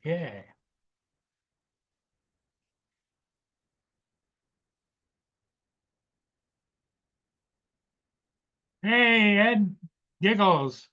Yeah. Hey, Ed Giggles.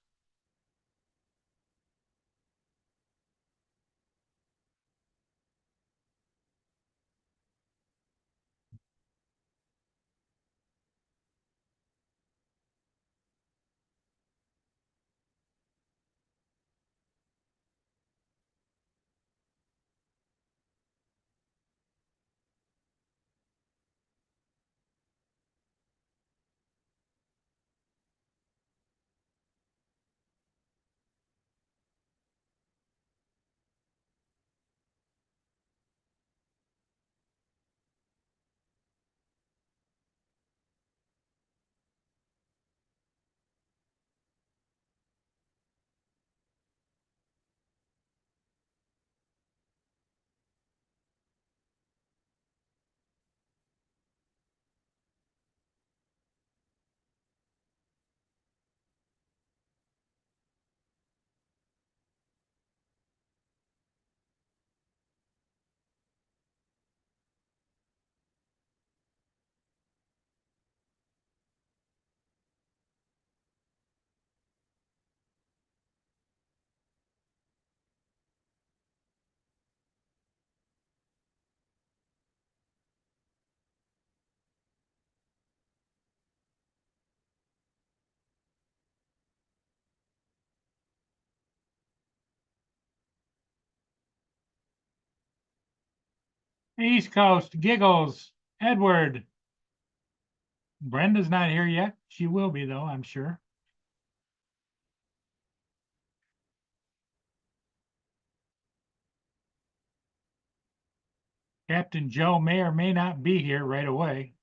East Coast Giggles. Edward. Brenda's not here yet. She will be, though, I'm sure. Captain Joe may or may not be here right away.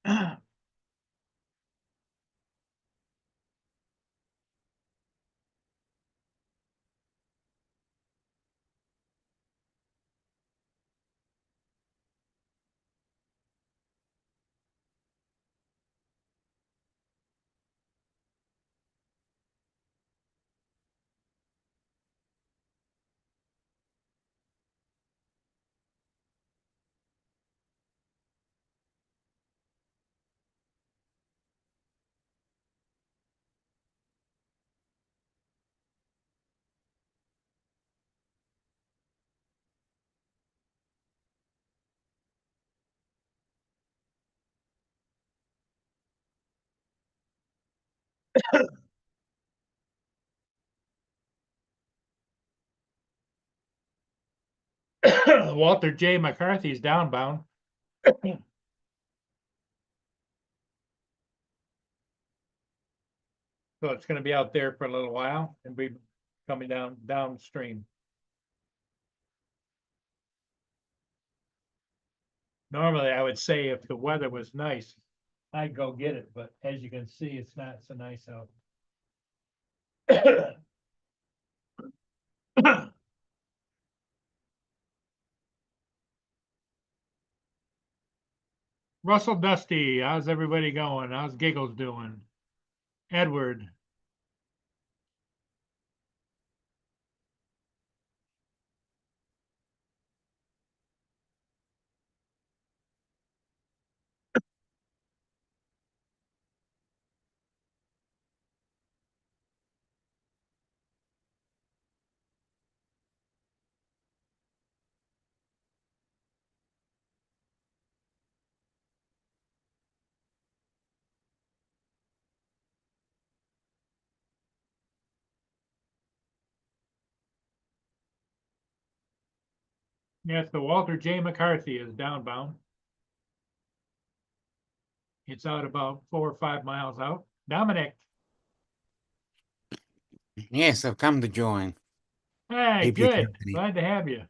Walter J. McCarthy's downbound. So it's going to be out there for a little while and be coming downstream. Normally, I would say if the weather was nice, I'd go get it, but as you can see, it's not so nice out. Russell Dusty, how's everybody going? How's Giggles doing? Edward. Yes, the Walter J. McCarthy is downbound. It's out about 4 or 5 miles out. Dominic, Yes, I've come to join. hey, Keep you good. company. Glad to have you.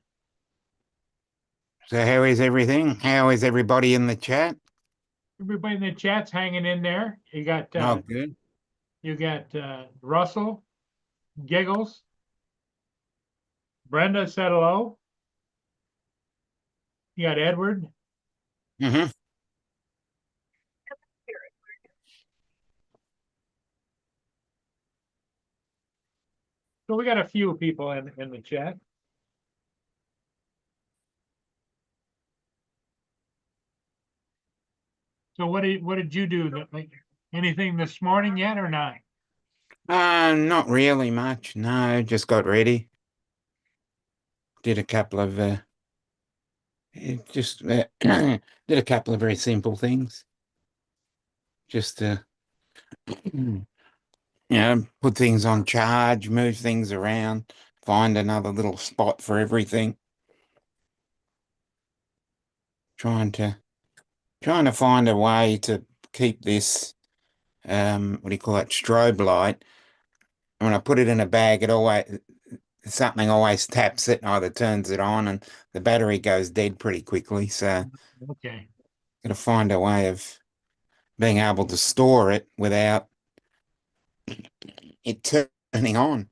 So how is everything? How is everybody in the chat? Everybody in the chat's hanging in there. You got Oh, good. Russell, Giggles, Brenda said hello. You got Edward. Mm-hmm. So we got a few people in the chat. So what did you do? Anything this morning yet or not? Not really much. No, just got ready. Did a couple of just did a couple of very simple things. Just to put things on charge, move things around, find another little spot for everything. Trying to find a way to keep this what do you call it, strobe light. When I put it in a bag, it always something always taps it, either turns it on, and the battery goes dead pretty quickly. So Okay. gotta find a way of being able to store it without it turning on.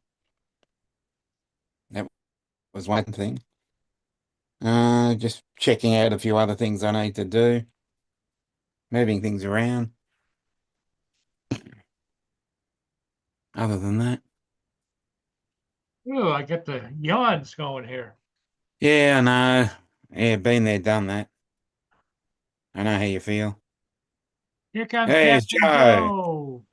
That was one thing. Just checking out a few other things I need to do, moving things around. Other than that, Oh, I get the yawns going here. yeah, I know. Yeah, been there, done that. I know how you feel. Here comes There's Captain Joe. Joe.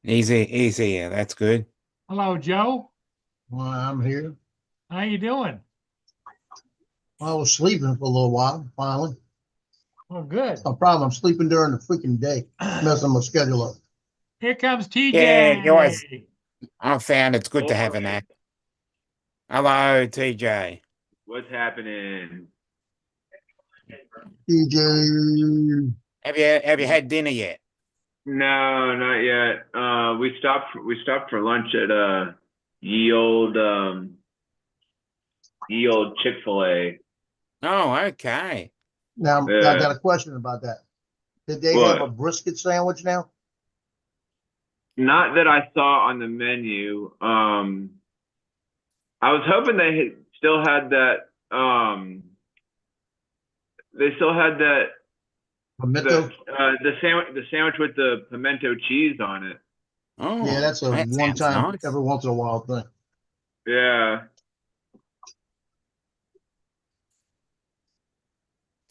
Easy, easy. That's good. Hello, Joe. Well, I'm here. How you doing? I was sleeping for a little while, finally. Well, good. No problem. I'm sleeping during the freaking day, messing my schedule up. Here comes Yeah, you always. TJ. I found it's good to have a nap. Hello, TJ. What's happening? TJ, Have you had dinner yet? No, not yet. We stopped for lunch at ye old Chick-fil-A. Oh, okay. now I got a question about that. Did they have a What? brisket sandwich now? Not that I saw on the menu. I was hoping still had that. They still had that Pimento? the sandwich with the pimento cheese on it. Oh, Yeah, that's a that one sounds time, nice. every once in a while thing. Yeah.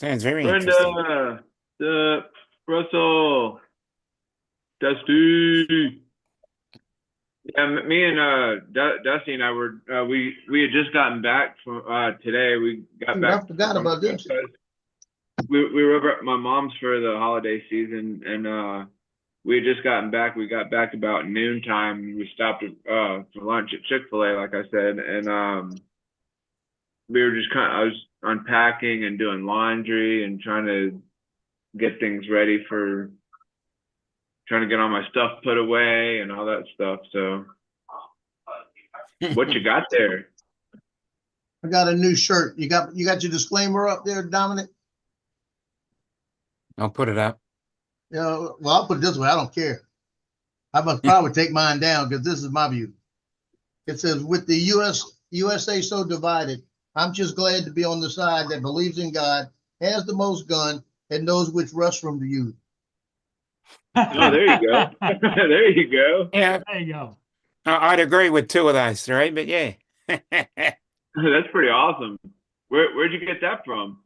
Sounds very interesting. Brenda, Russell, Dusty. Yeah, me and Dusty and I were we had just gotten back from today. We got Dude, I back forgot from about this. we were over at my mom's for the holiday season, and we had just gotten back. We got back about noontime. We stopped for lunch at Chick-fil-A, like I said, and we were just I was unpacking and doing laundry and trying to get things ready for trying to get all my stuff put away and all that stuff. So, what you got there? I got a new shirt. You got your disclaimer up there, Dominic? I'll put it up. Yeah, well, I'll put it this way. I don't care. I must probably take mine down because this is my view. It says, with the USA so divided, I'm just glad to be on the side that believes in God, has the most gun, and knows which restroom to use. Oh, there you go. There you go. Yeah, There you go. I'd agree with two of those three, but yeah. That's pretty awesome. Where'd you get that from?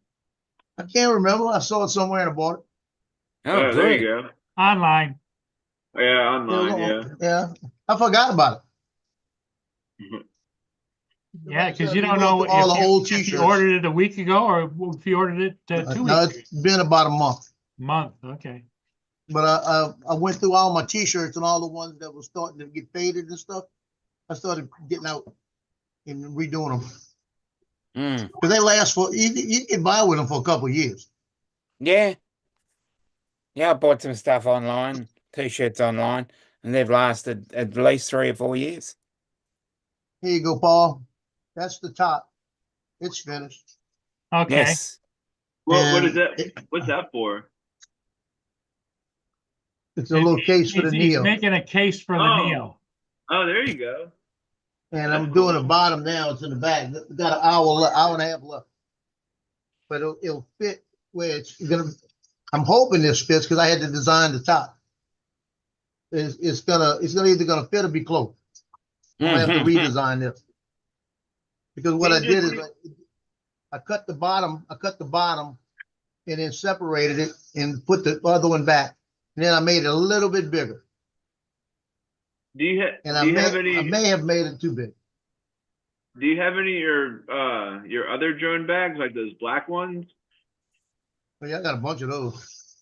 I can't remember. I saw it somewhere and I bought it. Oh, There you good. go. Online. Oh, yeah, online. Yeah. Yeah. I forgot about it. Yeah, because Like you I said, don't know all the old if you t-shirts. ordered it a week ago or if you ordered it 2 No, weeks ago. it's been about a month. Month. Okay. But I went through all my t-shirts and all the ones that were starting to get faded and stuff. I started getting out and redoing them. Mm. Because they last for, you can buy with them for a couple of years. Yeah. Yeah, I bought some stuff online, t-shirts online, and they've lasted at least 3 or 4 years. Here you go, Paul. That's the top. It's finished. Okay. Yes. What is And that? What's that for? it's a little case for the He's Neo. making a case for the Oh. Neo. Oh, there you go. And That's I'm doing cool. the bottom now. It's in the back. Got an hour and a half left. But it'll fit where it's gonna. I'm hoping this fits because I had to design the top. It's either gonna fit or be close. I'm gonna have to Mhm. redesign this. Because what I did is I cut the bottom and then separated it and put the other one back. And then I made it a little bit bigger. Do you And have I any? may have made it too big. Do you have any of your other drone bags, like those black ones? But yeah, I got a bunch of those.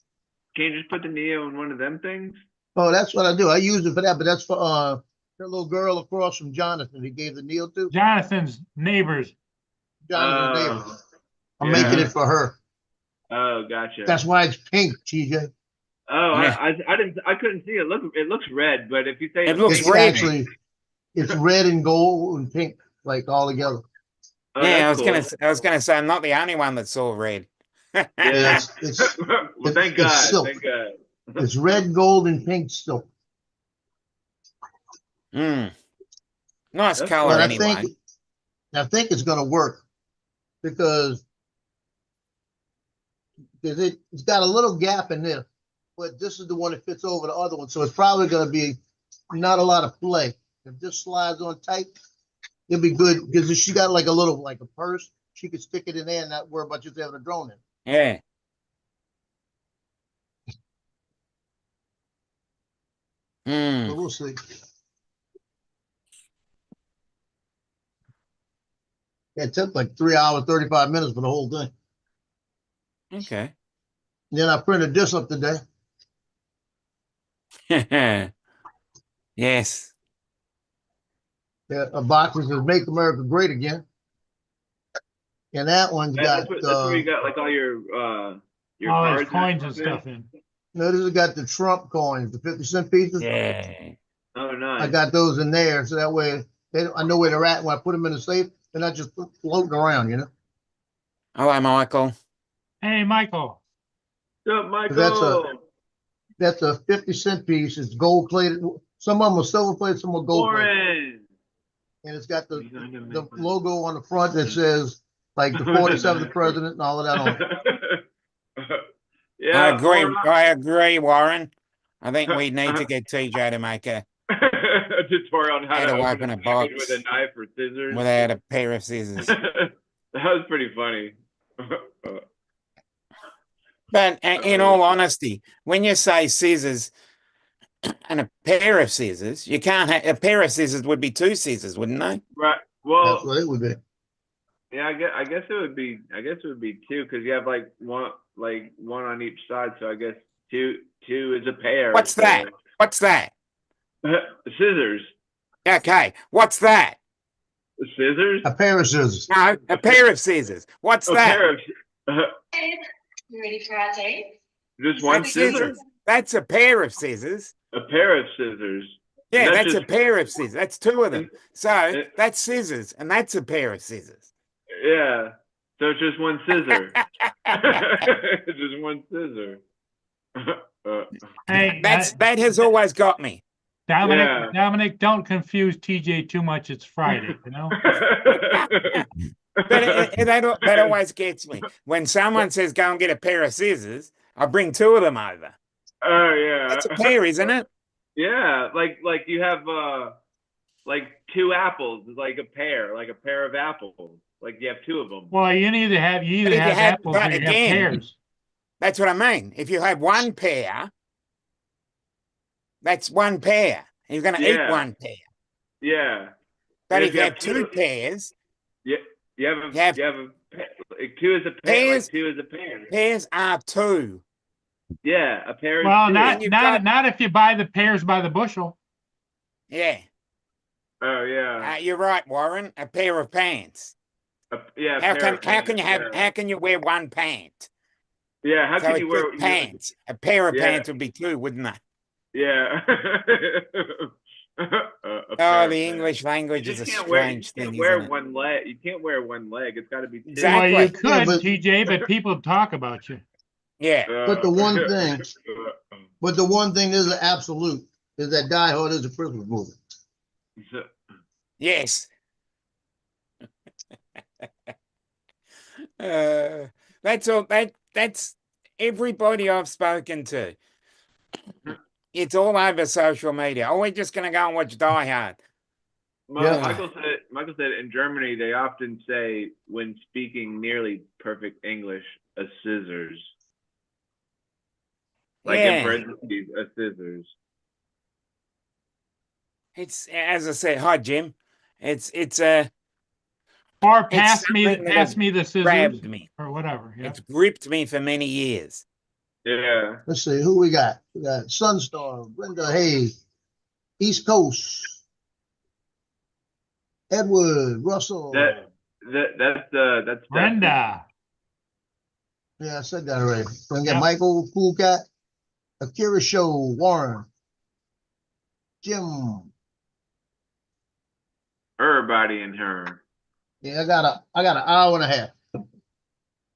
Can you just put the Neo in one of them things? Oh, that's what I do. I use it for that, but that's for that little girl across from Jonathan. He gave the Neil to Jonathan's neighbors. Jonathan's neighbor. I'm yeah. making it for her. Oh, gotcha. That's why it's pink, TJ. Oh, Yeah. I couldn't see it. It looks red, but if you say It looks It's red. actually it's red and gold and pink, like all together. oh, Yeah, that's I was gonna say I'm not the only one that saw red. Yeah. It's Well, thank it's God. silk. Thank God. It's red, gold, and pink silk. Mm. Nice That's color But anyway. I think it's gonna work because it's got a little gap in there, but this is the one that fits over the other one, so it's probably gonna be not a lot of play. If this slides on tight, it'll be good because if she got like a purse, she could stick it in there and not worry about just having a drone in. Yeah. But Mm. we'll see. It took like 3 hours, 35 minutes for the whole thing. Okay. Then I printed this up today. Yes. A box that says "Make America Great Again," and that one's got. That's where you got like all your All cards his coins and stuff in. No, this has got the Trump coins, the 50-cent pieces. Yeah. Oh, nice. I got those in there, so that way I know where they're at when I put them in the safe. They're not just floating around, you know. Hello, Michael. Hey, Michael. What's up, Michael? That's a 50-cent piece. It's gold plated. Some of them are silver plated, some are gold plated, Warren. and it's got the logo on the front that says like the 47th president and all of that on it. Yeah, I agree, Warren. I think we need to get TJ to make a tutorial on how How to to open open a a package box with a knife or scissors. without a pair of scissors. That was pretty funny. But in all honesty, when you say scissors and a pair of scissors, you can't have a pair of scissors would be 2 scissors, wouldn't they? Right. That's Well, what it would be. yeah, I guess it would be 2 because you have like one on each side. So I guess two is a pair. What's that? What's that? Scissors. Okay, what's that? Scissors. A pair of scissors. No, a pair of scissors. What's A that? pair of. You ready for our date? Just one That's scissor. scissors. That's a pair of scissors. A pair of scissors. Yeah, That's that's a just- pair of scissors. That's 2 of them. So It- that's scissors, and that's a pair of scissors. Yeah. So it's just one scissor. Just one scissor. Hey, That has always got me. Dominic, Yeah. Dominic, don't confuse TJ too much. It's Friday, you know? But that always gets me. When someone says, go and get a pair of scissors, I bring 2 of them over. Oh yeah. That's a pair, isn't it? Yeah, like you have like 2 apples, like a pair of apples. Like you have 2 of them. Well, you either have But if you have have- apples but or you have again- pears. That's what I mean. If you have 1 pair, that's 1 pair. And you're going to Yeah. eat 1 pair. Yeah. But And if you have 2 pairs, You have a You have- like 2 is a pair. Pairs- Like 2 is a pair. pairs are 2. Yeah, a pair. Well, is 2. not you've not got- not if you buy the pears by the bushel. Yeah. Oh yeah. You're right, Warren. A pair of pants. Yeah. How pair can of pants, yeah. how can you wear one pant? Yeah. How So can it's you wear just pants. A pair of Yeah. pants would be two, wouldn't they? Yeah. A Oh, pair of the pants. English You language is just a can't wear. You strange can't thing, wear isn't it? one leg. You can't wear one leg. It's got to be two. Well, you Exactly. could, but- TJ, but people talk about you. Yeah. But the one thing, but the one thing is an absolute is that Die Hard is a Christmas movie. Yes. That's all. That's everybody I've spoken to. It's all over social media. Oh, we're just gonna go and watch Die Hard. Yeah. Michael said in Germany they often say when speaking nearly perfect English, a scissors. Like in Yeah. parentheses, a scissors. It's as I said. Hi, Jim. It's Or pass something that has me the scissors grabbed me. or whatever. Yeah. It's gripped me for many years. Yeah. Let's see who we got. We got Sunstorm, Brenda Hayes, East Coast, Edward Russell. That's Brenda. Yeah, I said that already. We got Yep. Michael, Cool Cat, Akira Show, Warren, Jim. Everybody in her. Yeah, I got an hour and a half.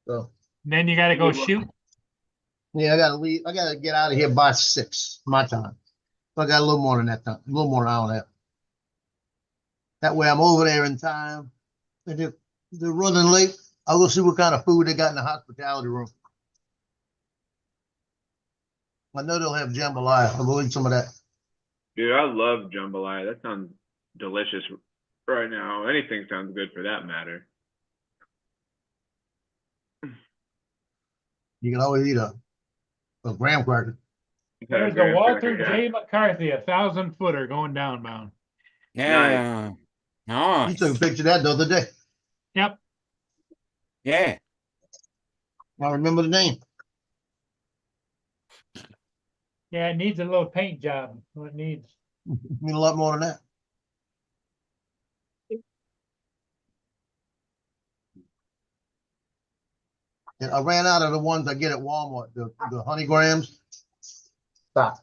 So Then you got to go Good luck. shoot. yeah, I gotta leave. I gotta get out of here by 6 my time. So I got a little more than that time, a little more than an hour and a half. That way I'm over there in time. And if they're running late, I'll go see what kind of food they got in the hospitality room. I know they'll have jambalaya. I'll go eat some of that. Dude, I love jambalaya. That sounds delicious right now. Anything sounds good for that matter. You can always eat a graham cracker. There's the Walter J. McCarthy, 1,000-footer going downbound. Yeah. You Nice. took a picture of that the other day. Yep. Yeah. I remember the name. Yeah, it needs a little paint job. What it needs. Need a lot more than that. And I ran out of the ones I get at Walmart, the honey grams. Stop.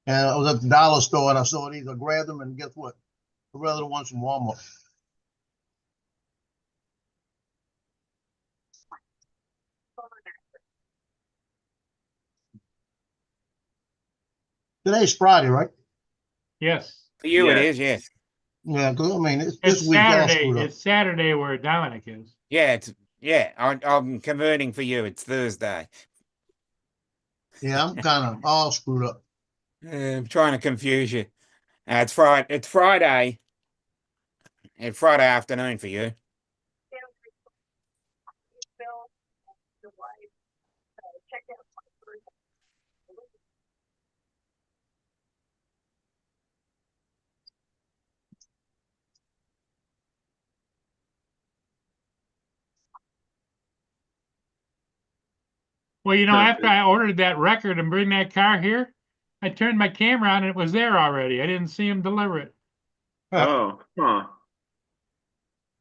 And I was at the dollar store and I saw these. I grabbed them and guess what? I'd rather the ones from Walmart. Today's Friday, right? Yes. For you, it Yeah. is. Yes. Yeah, because I mean, this It's week all Saturday. screwed up. It's Saturday where Dominic is. Yeah. I'm converting for you. It's Thursday. Yeah, I'm kind of all screwed up. I'm trying to confuse you. It's Friday. It's Friday. It's Friday afternoon for you. Well, after I ordered that record and bring that car here, I turned my camera on and it was there already. I didn't see him deliver it. Oh, huh.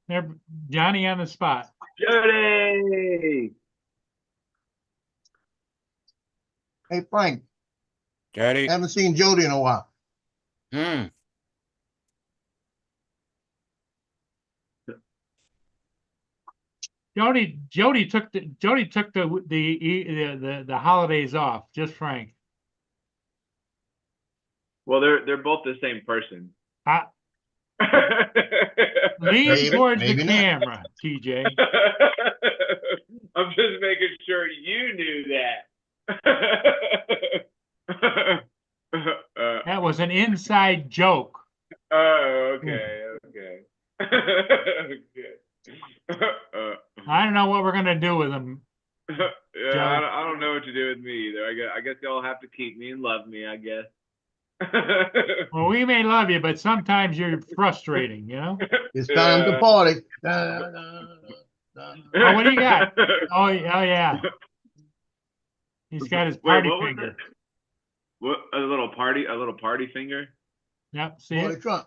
There, Johnny on the spot. Jody! Hey, Frank, Jody. haven't seen Jody in a while. Hmm. Jody took the holidays off. Just Frank. Well, they're both the same person. Lean Maybe, towards the maybe not. camera, TJ. I'm just making sure you knew that. That was an inside joke. Oh, okay, okay. I don't know what we're gonna do with him. Yeah, Joe. I don't know what to do with me either. I guess y'all have to keep me and love me, I guess. Well, we may love you, but sometimes you're frustrating, you know? It's time to Yeah. party. Oh, what do you got? Oh yeah. He's got his Wait, party what was finger. it? What, a little party finger? Yep, see Boy, it? Trump.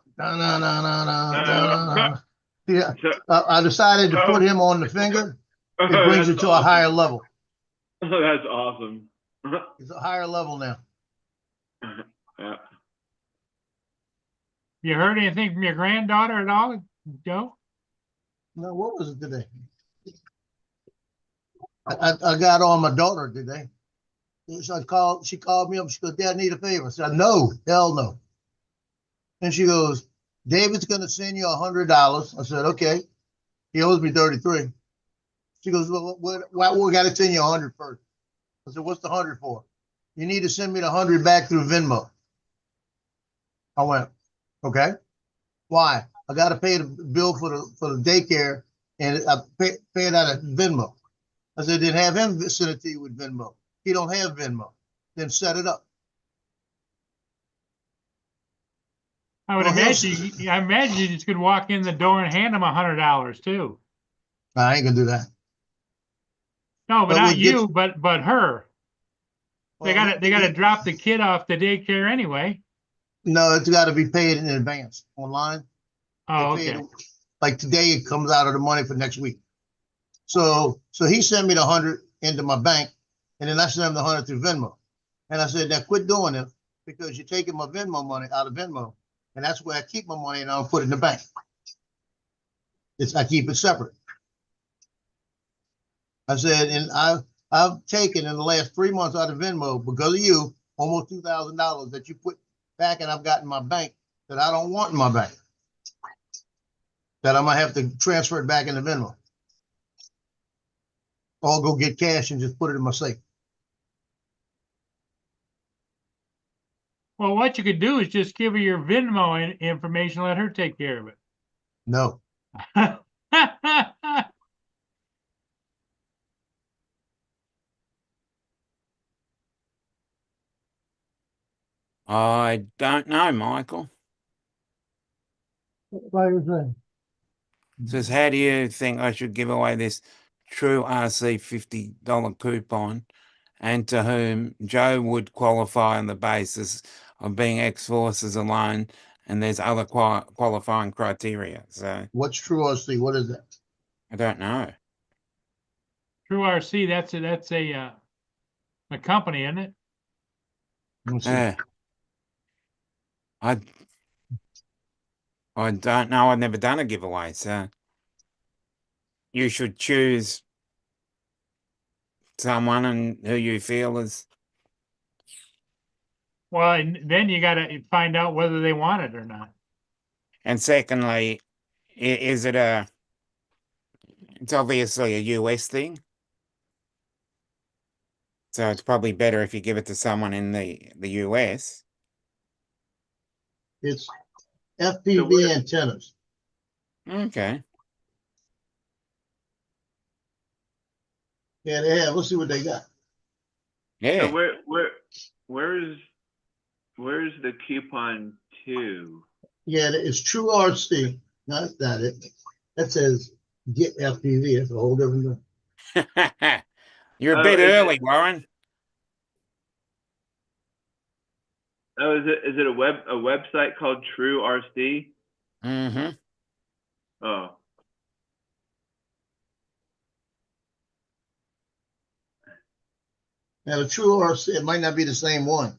Yeah, So, I decided to put him on the finger. It brings it that's to a awesome. higher level. That's awesome. It's a higher level now. Yeah. You heard anything from your granddaughter at all, Joe? No, what was it today? I got on my daughter today. She called me up. She goes, Dad, I need a favor. I said, no, hell no. And she goes, David's going to send you $100. I said, okay. He owes me 33. She goes, well, why we got to send you 100 first? I said, what's the 100 for? You need to send me the 100 back through Venmo. I went, okay. Why? I got to pay the bill for the daycare, and I pay it out of Venmo. I said, then have him send it to you with Venmo. He don't have Venmo. Then set it up. I would Well, he'll imagine, I imagine you just could walk in the door and hand them $100 too. I ain't gonna do that. No, but But not what gets- you, but her. They Well, gotta drop the kid off the daycare anyway. No, it's got to be paid in advance online. Oh, They paid okay. it- like today, it comes out of the money for next week. So he sent me the 100 into my bank, and then I sent him the 100 through Venmo. And I said, now quit doing it because you're taking my Venmo money out of Venmo, and that's where I keep my money, and I'll put it in the bank. I keep it separate. I said, and I've taken in the last 3 months out of Venmo because of you almost $2,000 that you put back, and I've got in my bank that I don't want in my bank. That I might have to transfer it back into Venmo. Or go get cash and just put it in my safe. Well, what you could do is just give her your Venmo information, let her take care of No. it. I don't know, Michael. What is that? Says, how do you think I should give away this True RC $50 coupon, and to whom Joe would qualify on the basis of being ex-forces alone, and there's other qualifying criteria. So What's True RC? What is that? I don't know. True RC, that's a company, isn't it? Let me see. I don't know. I've never done a giveaway, so you should choose someone and who you feel is. Well, and then you gotta find out whether they want it or not. And secondly, is it it's obviously a US thing. So it's probably better if you give it to someone in the US. It's FPV antennas. Okay. Yeah, they have. Let's see what they got. Yeah. So where's the coupon to? Yeah, it's True RC. No, that's not it. That says get FPV. It's a whole different thing. You're a Oh, bit is early, Warren. Oh, is it a website called True RC? Mm-hmm. Oh. Now the True RC, it might not be the same one.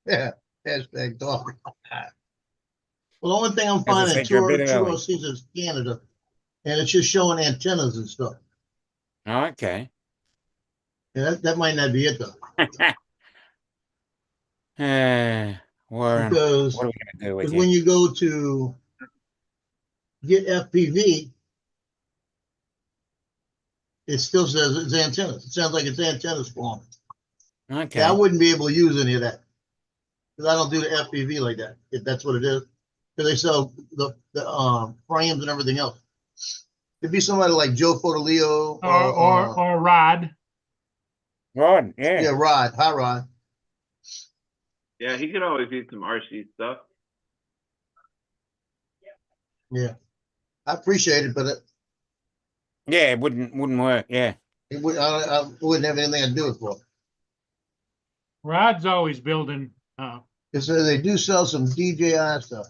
Yeah, hashtag talk. Well, the only thing I'm As I finding said, you're a bit True early. RC is Canada, and it's just showing antennas and stuff. Okay. Yeah, that might not be it though, Warren, because what are we going to do with when you? you go to get FPV, it still says it's antennas. It sounds like it's antennas for them. Okay. Yeah, I wouldn't be able to use any of that because I don't do the FPV like that. If that's what it is, because they sell the frames and everything else. It'd be somebody like Joe Fodolio Or Rod. Rod, yeah. yeah, Rod. Hi, Rod. Yeah, he could always use some RC stuff. Yeah, I appreciate it, but Yeah, it wouldn't work. Yeah. I wouldn't have anything to do it for. Rod's always building, It says they do sell some DJI stuff.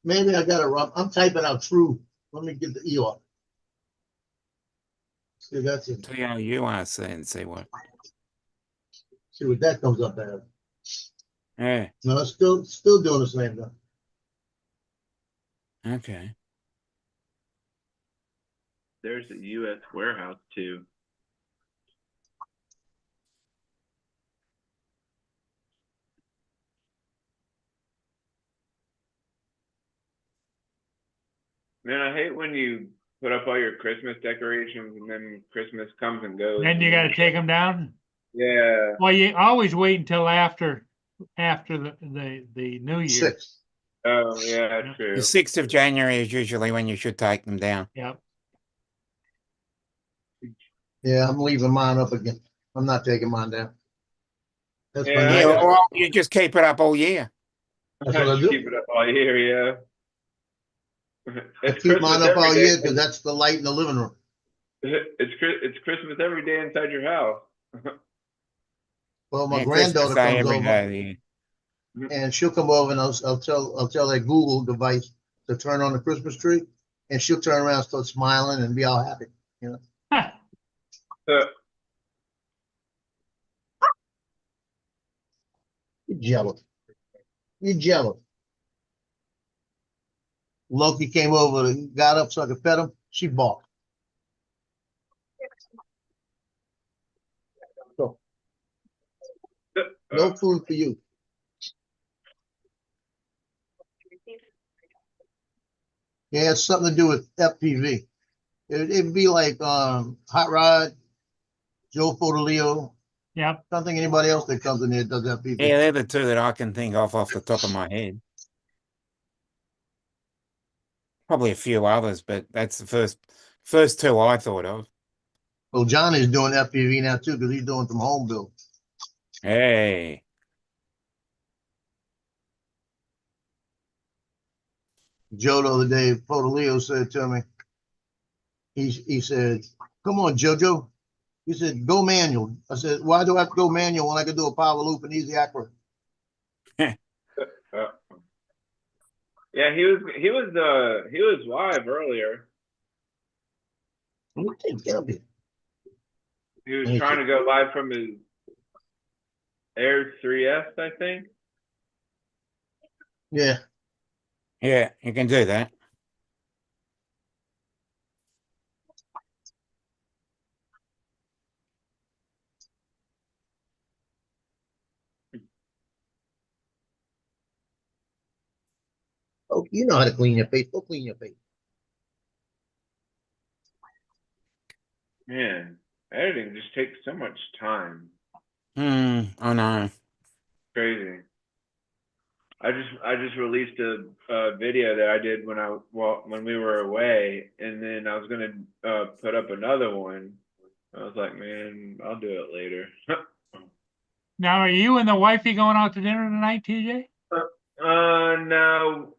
Maybe I got it wrong. I'm typing out true. Let me get the E off. See, that's it. TOURC and see what. See what that comes up as. Yeah. No, it's still doing the same thing. Okay. There's a U.S. warehouse too. Man, I hate when you put up all your Christmas decorations and then Christmas comes and goes. then you gotta take them down. Yeah. Well, you always wait until after the New Year. 6. Oh, yeah, Yeah. true. The 6th of January is usually when you should take them down. Yep. Yeah, I'm leaving mine up again. I'm not taking mine down. That's Yeah, my Yeah, next. well, you just keep it up all year. That's what I do. Keep it up all year, yeah. I It's keep mine Christmas up all every year day. because that's the light in the living room. It's Christmas every day inside your house. Well, my Yeah, Christmas granddaughter Day comes every over day of the year. and she'll come over and I'll tell that Google device to turn on the Christmas tree, and she'll turn around and start smiling and be all happy. You're jealous. You're jealous. Loki came over, got up so I could pet him. She balked. So, no food for you. Yeah, it's something to do with FPV. It'd be like Hot Rod, Joe Fodolio. Yep. I don't think anybody else that comes in here does FPV. Yeah, they're the two that I can think of off the top of my head. Probably a few others, but that's the first two I thought of. Well, Johnny's doing FPV now too because he's doing some home build. Hey. Joe the other day, Fodolio said to me, he said, "Come on, JoJo." He said, "Go manual." I said, "Why do I have to go manual when I can do a power loop and easy accurate?" Yeah, he was live earlier. I'm gonna take care of it. He was trying to go live from his Air 3S, I think. Yeah. Yeah, you can do that. Oh, you know how to clean your face. Go clean your face. Man, editing just takes so much time. I know. Crazy. I just released a video that I did when we were away, and then I was gonna put up another one. I was like, man, I'll do it later. Now, are you and the wifey going out to dinner tonight, TJ? No,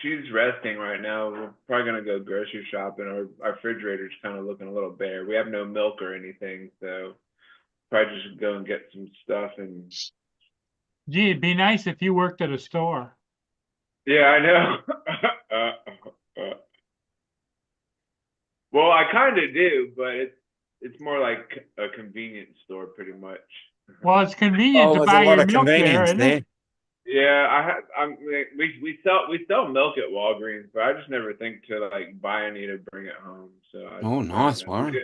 she's resting right now. We're probably gonna go grocery shopping. Our refrigerator's kind of looking a little bare. We have no milk or anything, so probably just go and get some stuff. And Gee, it'd be nice if you worked at a store. yeah, I know. Well, I kind of do, but it's more like a convenience store, pretty much. Well, it's convenient Oh, to there's buy a lot your of milk there, convenience isn't there. it? Yeah, we sell milk at Walgreens, but I just never think to like buy any to bring it home. So Oh, nice, Warren.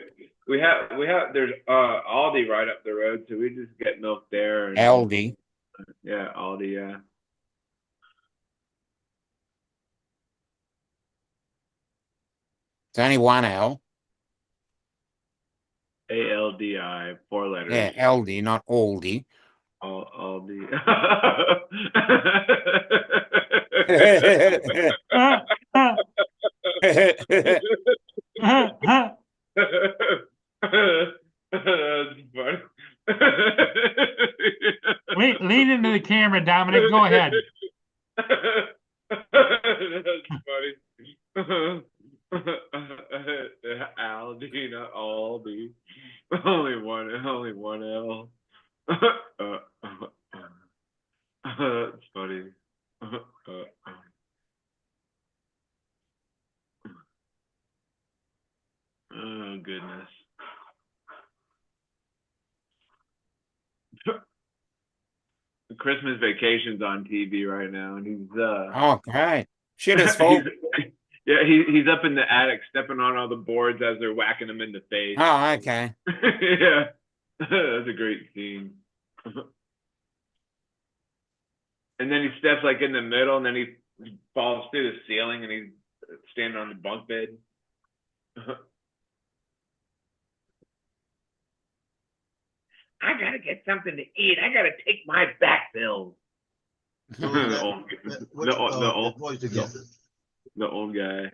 We have there's Aldi right up the road, so we just get milk there. And, Aldi. Yeah, Aldi. Yeah. It's only one L. ALDI, 4 letters. Yeah, Aldi, not Aldi. Aldi. That's funny. Lean into the camera, Dominic. Go ahead. That's funny. Aldi, not Aldi. Only one L. That's funny. Oh goodness. Christmas Vacation's on TV right now, and he's Oh, great. Shit is full. yeah, he's up in the attic stepping on all the boards as they're whacking him in the face. Oh, okay. Yeah, that's a great scene. And then he steps like in the middle, and then he falls through the ceiling, and he's standing on the bunk bed. I gotta get something to eat. I gotta take my back pills. The old guy.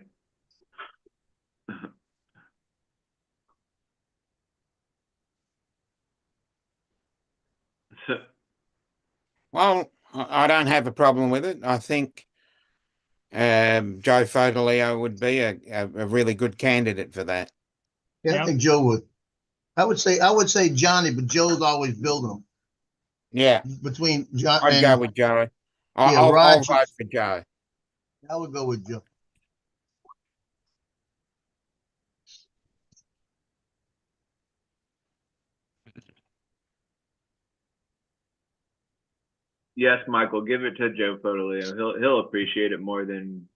Well, I don't have a problem with it. I think Joe Fodelio would be a really good candidate for that. Yeah, I Yep. think Joe would. I would say Johnny, but Joe's always building them. Yeah, Between John I'd go and with Joe. Yeah, I'll Raj- vote for Joe. I would go with Joe. Yes, Michael, give it to Joe Fodelio. He'll appreciate it more than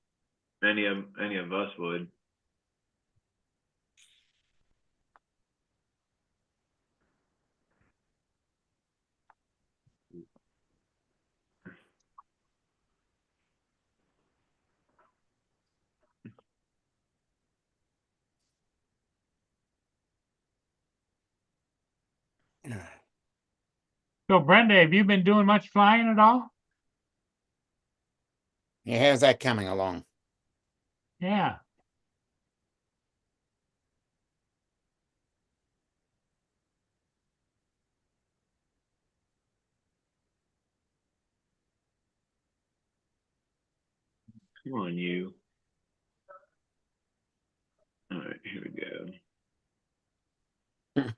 any of us would. So Brenda, have you been doing much flying at all? Yeah, how's that coming along? Yeah. Come on, you. All right, here we go.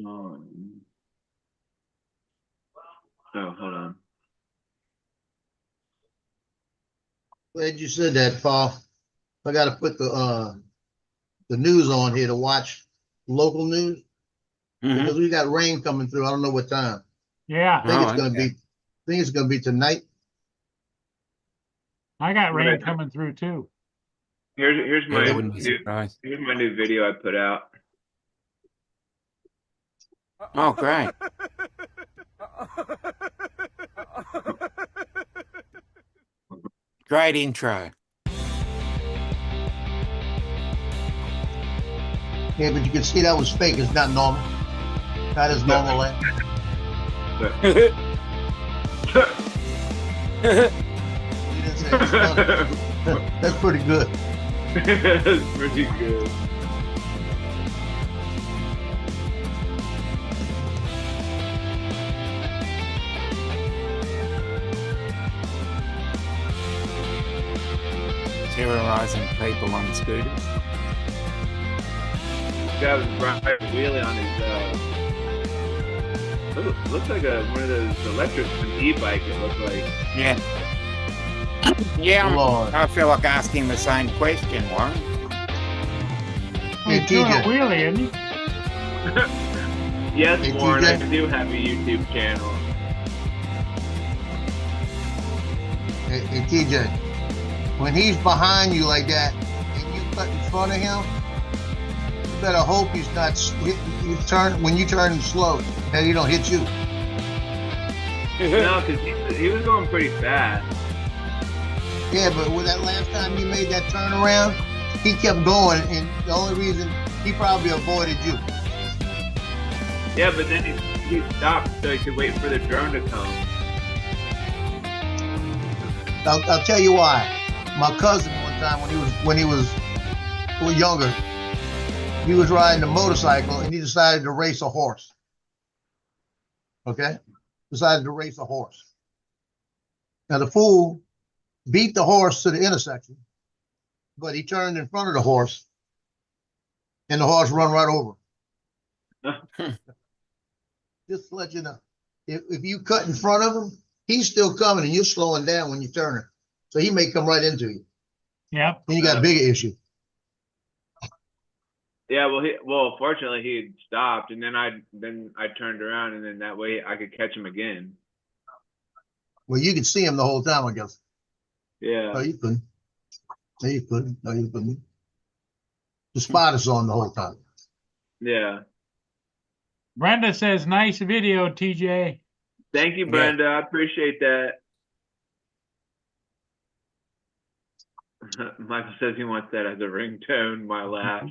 Oh, hold on. Glad you said that, Paul. I got to put the news on here to watch local news Mhm. because we got rain coming through. I don't know what time. Yeah. I think Oh, it's gonna okay. be. I think it's gonna be tonight. I got rain Right. coming through too. Here's Yeah, my I wouldn't be surprised. here's my new video I put out. Oh, great. Great intro. Yeah, but you can see that was fake. It's not normal. That is normal. You didn't say it's not. That's pretty good. That's pretty good. Terrorizing people on scooters. Guy was right wheeling on his looks like one of those electric, an e-bike. It looks like. Yeah. Yeah, Lord. I feel like asking the same question, Warren. Hey, He's doing a TJ. wheelie, isn't he? Yes, Hey, Warren, I TJ. do have a YouTube channel. Hey, TJ. When he's behind you like that and you cut in front of him, you better hope he's not. You turn when you turn slow that he don't hit you. No, because he was going pretty fast. Yeah, but with that last time you made that turnaround, he kept going, and the only reason he probably avoided you. Yeah, but then he stopped so he could wait for the drone to come. I'll tell you why. My cousin one time when he was younger, he was riding a motorcycle and he decided to race a horse. Okay, decided to race a horse. Now the fool beat the horse to the intersection, but he turned in front of the horse, and the horse run right over him. Just to let you know, if you cut in front of him, he's still coming, and you're slowing down when you turn it. So he may come right into you. Yep. Then you got a bigger issue. Yeah, fortunately he had stopped, and then I turned around, and then that way I could catch him again. Well, you could see him the whole time, I guess. Yeah. No, you couldn't. No, you couldn't. No, you couldn't. The spot is on the whole time. Yeah. Brenda says, nice video, TJ. Thank you, Brenda. I appreciate that. Michael says he wants that as a ringtone, my laugh.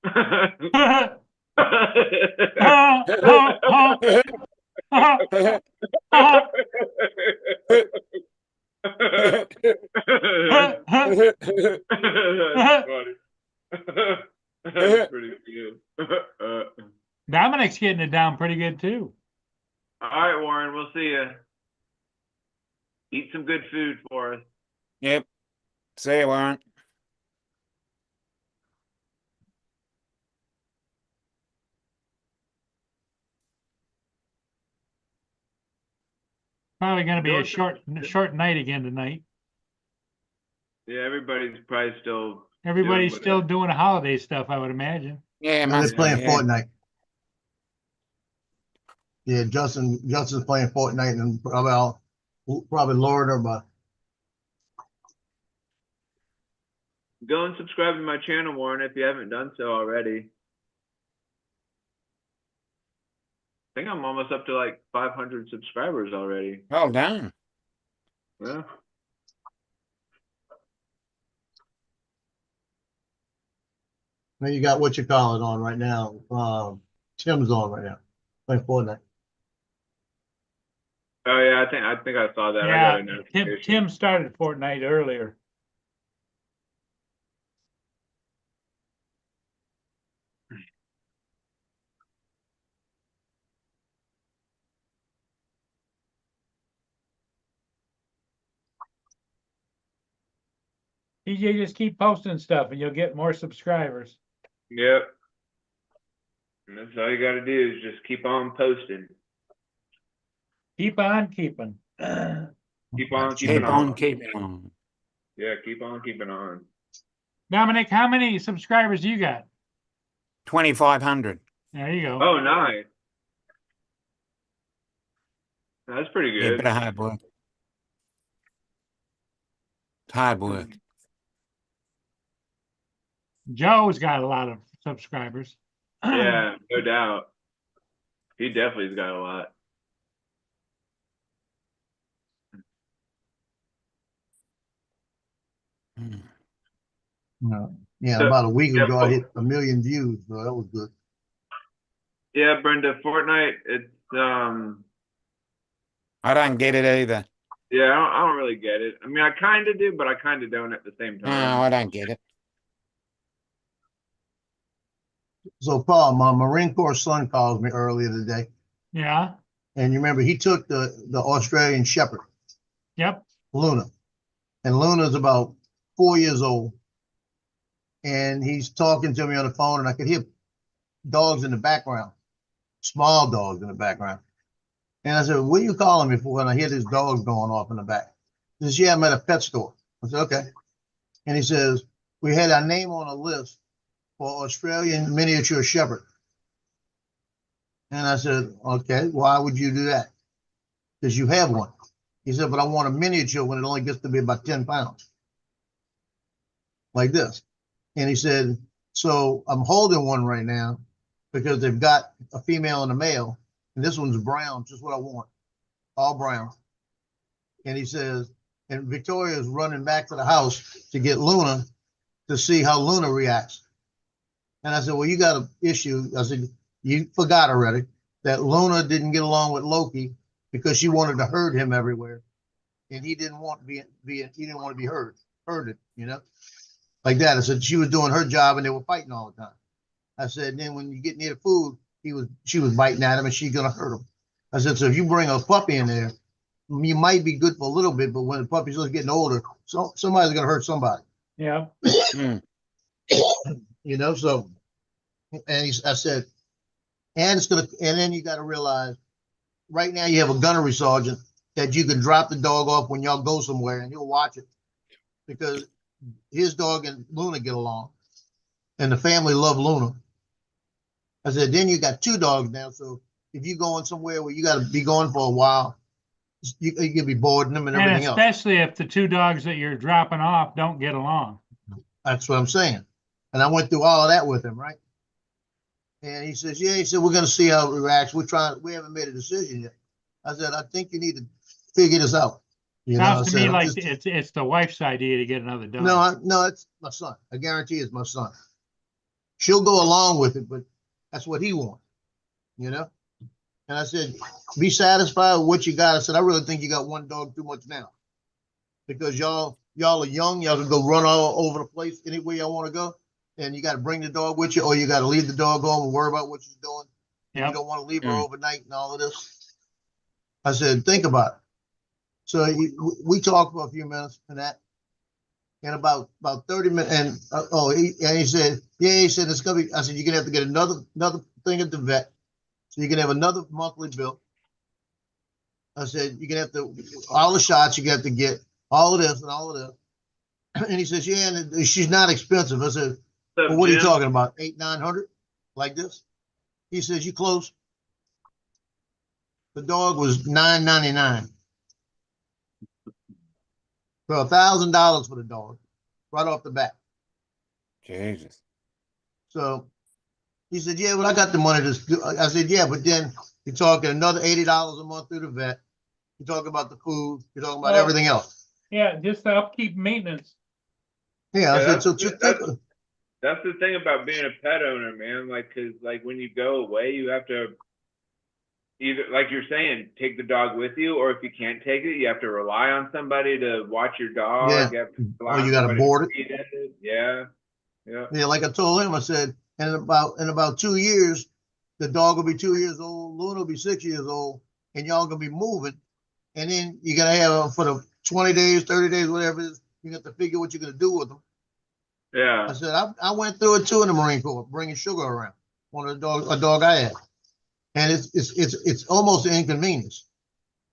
That's funny. That's pretty good. Dominic's getting it down pretty good too. All right, Warren, we'll see you. Eat some good food for us. Yep. See you, Warren. Probably going to be a Doing short night again tonight. Yeah, everybody's probably still. Everybody's doing still whatever. doing holiday stuff, I would imagine. Yeah, Now they're must be, playing yeah. Fortnite. Yeah, Justin's playing Fortnite, and probably Lord or my. Go and subscribe to my channel, Warren, if you haven't done so already. I think I'm almost up to like 500 subscribers already. Well done. Yeah. Now you got what you call it on right now. Tim's on right now, playing Fortnite. Oh yeah, I think I saw that. I got Yeah, a notification. Tim started Fortnite earlier. TJ, just keep posting stuff and you'll get more subscribers. Yep. And that's all you got to do is just keep on posting. Keep on keeping. Keep on keeping Keep on. on keeping on. Yeah, keep on keeping on. Dominic, how many subscribers you got? 2,500. There you go. Oh, nice. That's pretty Yeah, good. bit of hard work. It's hard work. Joe's got a lot of subscribers. Yeah, no doubt. He definitely's got a lot. Hmm. Yeah, So- about a week yeah, ago, I hit 1 million views, so that was good. Yeah, Brenda, Fortnite, it's I don't get it either. yeah, I don't really get it. I mean, I kind of do, but I kind of don't at the same No, time. I don't get it. So Paul, my Marine Corps son called me earlier today, Yeah. and you remember he took the Australian Shepherd, Yep. Luna, and Luna's about 4 years old, and he's talking to me on the phone, and I could hear dogs in the background, small dogs in the background. And I said, "What are you calling me for?" When I hear these dogs going off in the back, he says, "Yeah, I'm at a pet store." I said, "Okay," and he says, "We had our name on a list for Australian miniature shepherd." And I said, "Okay, why would you do that?" Because you have one. He said, "But I want a miniature when it only gets to be about 10 pounds. Like this." And he said, "So I'm holding one right now because they've got a female and a male, and this one's brown, just what I want, all brown." And he says, and Victoria's running back to the house to get Luna to see how Luna reacts. And I said, "Well, you got an issue." I said, "You forgot already that Luna didn't get along with Loki because she wanted to herd him everywhere, and he didn't want to he didn't want to be herded, you know, like that." I said, "She was doing her job, and they were fighting all the time." I said, "And then when you get near the food, she was biting at him, and she's gonna hurt him." I said, "So if you bring a puppy in there, you might be good for a little bit, but when the puppy starts getting older, somebody's gonna hurt somebody. Yeah. Mm. You know, so I said, and then you got to realize right now you have a gunnery sergeant that you can drop the dog off when y'all go somewhere and he'll watch it because his dog and Luna get along and the family love Luna. I said, then you got 2 dogs now. So if you're going somewhere where you got to be going for a while, you can be bored them and And everything else. especially if the 2 dogs that you're dropping off don't get along. That's what I'm saying. And I went through all of that with him, right? And he says, yeah, he said, we're going to see how it reacts. We haven't made a decision yet. I said, I think you need to figure this out. You know, I Sounds to said, me I'm like just- it's the wife's idea to get another dog. no, it's my son. I guarantee it's my son. She'll go along with it, but that's what he wants, you know? And I said, be satisfied with what you got. I said, I really think you got 1 dog too much now. Because y'all are young, y'all can go run all over the place anywhere y'all want to go. And you got to bring the dog with you, or you got to leave the dog home and worry about what she's doing. And Yep. you don't want to leave her Mm. overnight and all of this. I said, think about it. So we talked for a few minutes and that. And about 30 minutes, and he said, yeah, he said it's gonna be. I said, you're gonna have to get another thing at the vet, so you can have another monthly bill. I said, you're gonna have to all the shots you got to get, all of this and all of this. And he says, yeah, and she's not expensive. I said, well, what are you talking about? 800-900 like this? He says, you close. The dog was $9.99. For $1,000 for the dog, right off the bat. Jesus. So he said, yeah, well, I got the money to do. I said, yeah, but then you're talking another $80 a month through the vet. You're talking about the food. You're talking about Well, everything else. Yeah, just the upkeep maintenance. Yeah, I Yeah, said, so just think. That's the thing about being a pet owner, man. Like, cause like when you go away, you have to either, like you're saying, take the dog with you, or if you can't take it, you have to rely on somebody to watch your dog. Yeah. You have to rely Or on you got to somebody board it. feed it. Yeah. Yeah. Yeah, like I told him, I said, and in about 2 years, the dog will be 2 years old, Luna will be 6 years old, and y'all gonna be moving. And then you gotta have for the 20 days, 30 days, whatever it is, you got to figure what you're gonna do with them. Yeah. I said, I went through it too in the Marine Corps, bringing sugar around. A dog I had, and it's almost an inconvenience.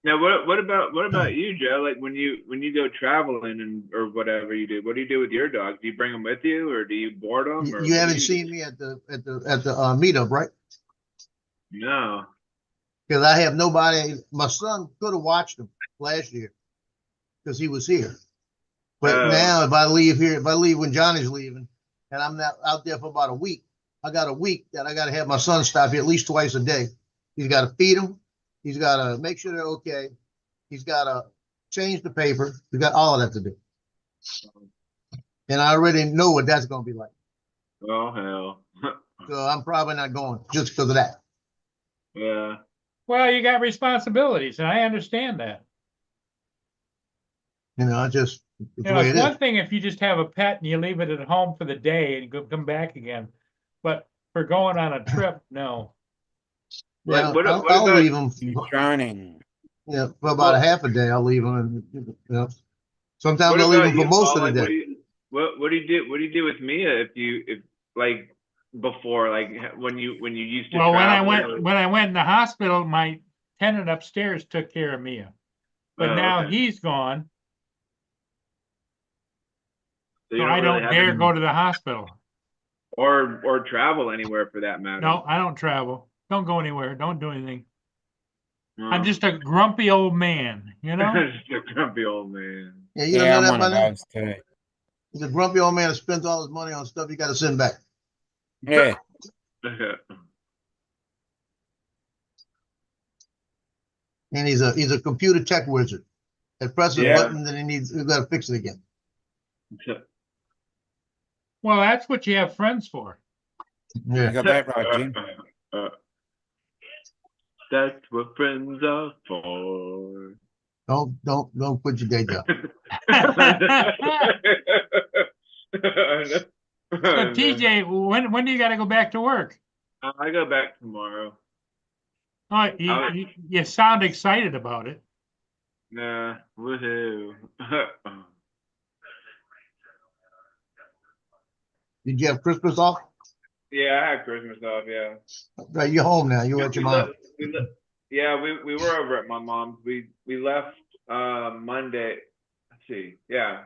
Now, what about you, Joe? Like when you go traveling or whatever you do, what do you do with your dog? Do you bring them with you, or do you board them? Or You haven't seen me at the meetup, right? No. Because I have nobody. My son could have watched him last year because he was here. But now, if I leave when Johnny's leaving, and I'm not out there for about a week, I got a week that I got to have my son stop here at least twice a day. He's got to feed them. He's got to make sure they're okay. He's got to change the paper. He's got all of that to do. And I already know what that's going to be like. Oh, hell. So I'm probably not going just because of that. Yeah. Well, you got responsibilities, and I understand that. You know, it's You the know, way it's it one is. thing if you just have a pet and you leave it at home for the day and come back again. But for going on a trip, no. Yeah, Like, what I'll about leave them. Training. Yeah, for about a half a day, I'll leave them. And, you know, sometimes What I'll leave about them for you, most Paul? of the Like, day. what do you do? What do you do with Mia if like before, like when you used to Well, travel? when I went in the hospital, my tenant upstairs took care of Mia. But Oh, now okay. he's gone, So you so I really don't have dare any- go to the hospital. or travel anywhere for that matter. No, I don't travel. Don't go anywhere. Don't do anything. No. I'm just a grumpy old man, you know? Just a grumpy old man. Yeah, you Yeah, don't I'm know one that of by now? those too. He's a grumpy old man that spends all his money on stuff you got to send back. Yeah. And he's a computer tech wizard that presses Yeah. a button and he's got to fix it again. Well, that's what you have friends for. You Yeah. got that right, Jim. That's what friends are for. Don't quit your day job. So TJ, when do you got to go back to work? I go back tomorrow. Oh, you sound excited about it. Nah, woohoo. Did you have Christmas off? Yeah, I had Christmas off, yeah. Right, you're home now. You at your We mom. left, yeah, we were over at my mom's. We left Monday. Let's see. Yeah.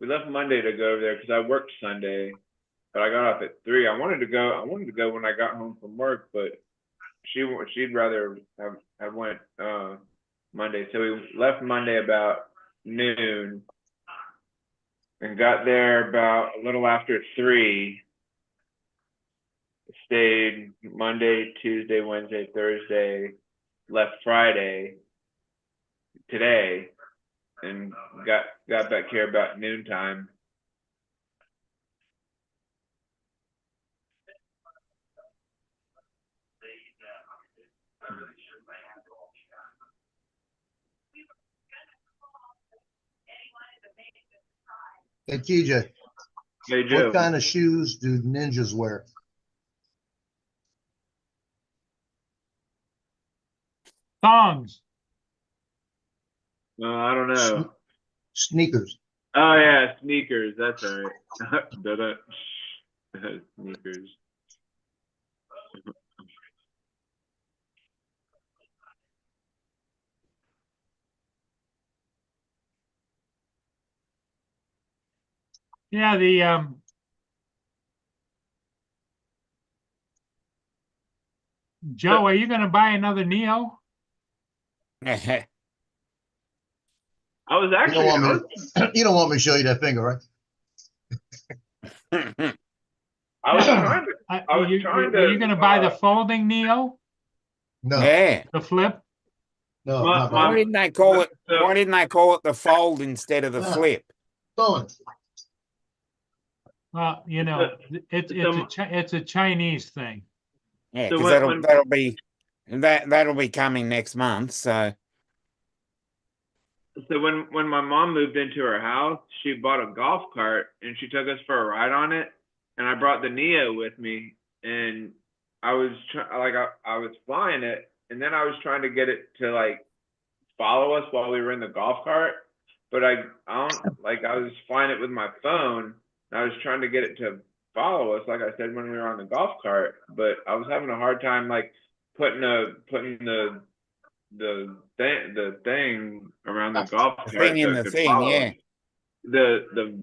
We left Monday to go over there because I worked Sunday, but I got off at 3. I wanted to go when I got home from work, but she'd rather have went Monday. So we left Monday about noon and got there about a little after 3. Stayed Monday, Tuesday, Wednesday, Thursday, left Friday today, and got back here about noontime. Hey, TJ, Hey Joe. what kind of shoes do ninjas wear? Thongs. I don't know. Sneakers. Oh yeah, sneakers. That's all right. Da-da. Sneakers. Yeah, the Joe, are you gonna buy another Neo? I was You actually. don't want me. You don't want me to show you that finger, right? I was trying to. I Are was trying are you to, gonna buy the folding Neo, No, Yeah. the flip? no, My- not Why bad. didn't they call it? So- Why didn't they call it the fold instead of the Yeah. flip? Going. Well, you know, it's a Chinese thing. Yeah, So because when- that'll be coming next month. So So when my mom moved into her house, she bought a golf cart and she took us for a ride on it, and I brought the Neo with me, and I was I was flying it, and then I was trying to get it to like follow us while we were in the golf cart, but I was flying it with my phone, and I was trying to get it to follow us, like I said when we were on the golf cart, but I was having a hard time like putting the thing around the golf cart thing in so it the could thing, follow yeah. us.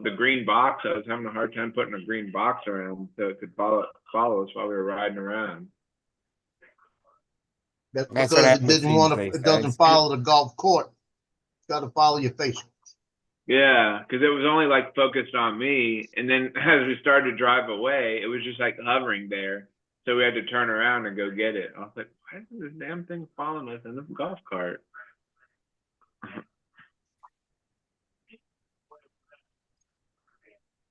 The green box. I was having a hard time putting a green box around so it could follow us while we were riding around. That's That's because what it happens with didn't things want to. these It doesn't days. follow the golf court. It's got to follow your face. Yeah, because it was only like focused on me, and then as we started to drive away, it was just like hovering there. So we had to turn around and go get it. I was like, why is this damn thing following us in the golf cart?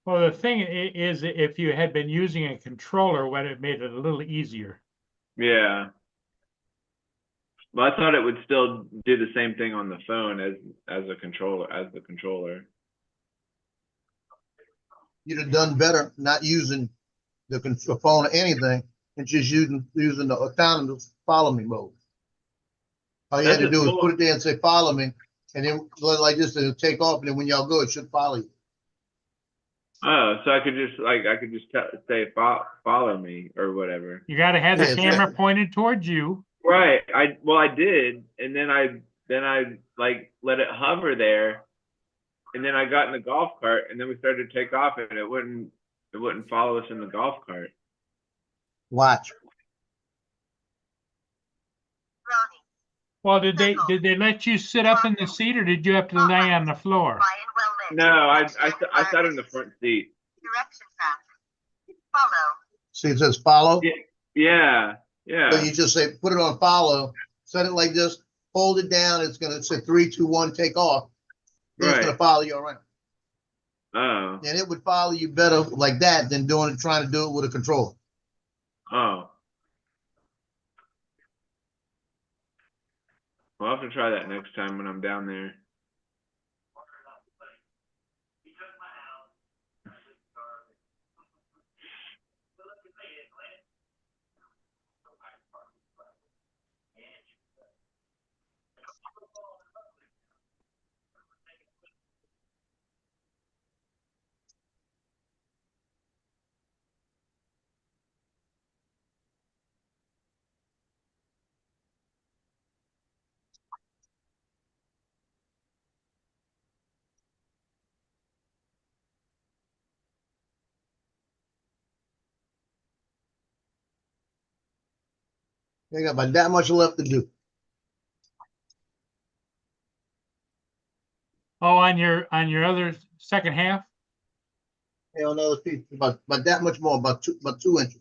Well, the thing is, if you had been using a controller, would have made it a little easier. Yeah. Well, I thought it would still do the same thing on the phone as the controller. You'd have done better not using the phone or anything and just using the autonomous follow me mode. All you had to That's do is cool. put it there and say follow me, and then like this, it'll take off, and then when y'all go, it should follow you. Oh, so I could just say follow me or whatever. You got to have the Yeah, camera exactly. pointed towards you. Right. I did, and then I like let it hover there, and then I got in the golf cart, and then we started to take off, and it wouldn't follow us in the golf cart. Watch. Well, did they let you sit up in the seat, or did you have to lay on the floor? No, I sat in the front seat. Direction traffic. Follow. See, it says follow. Yeah. So you just say put it on follow, set it like this, hold it down. It's gonna say 3, 2, 1, take off. Then it's Right. gonna follow you around, Oh. and it would follow you better like that than trying to do it with a controller. Oh. I'll have to try that next time when I'm down there. I got about that much left to do. Oh, on your other second half? Yeah, another piece, about that much more, about 2 inches.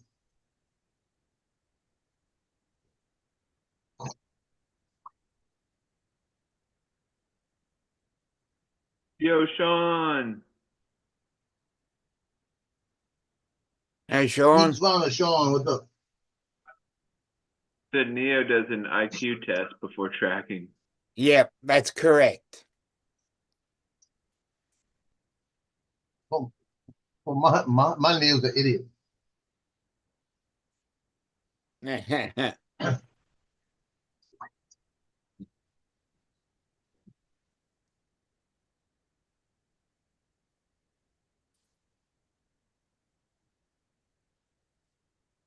Yo, Sean. Hey, Sean. He's found a Sean with the. Said Neo does an IQ test before tracking. Yep, that's correct. Well, my Neil's an idiot.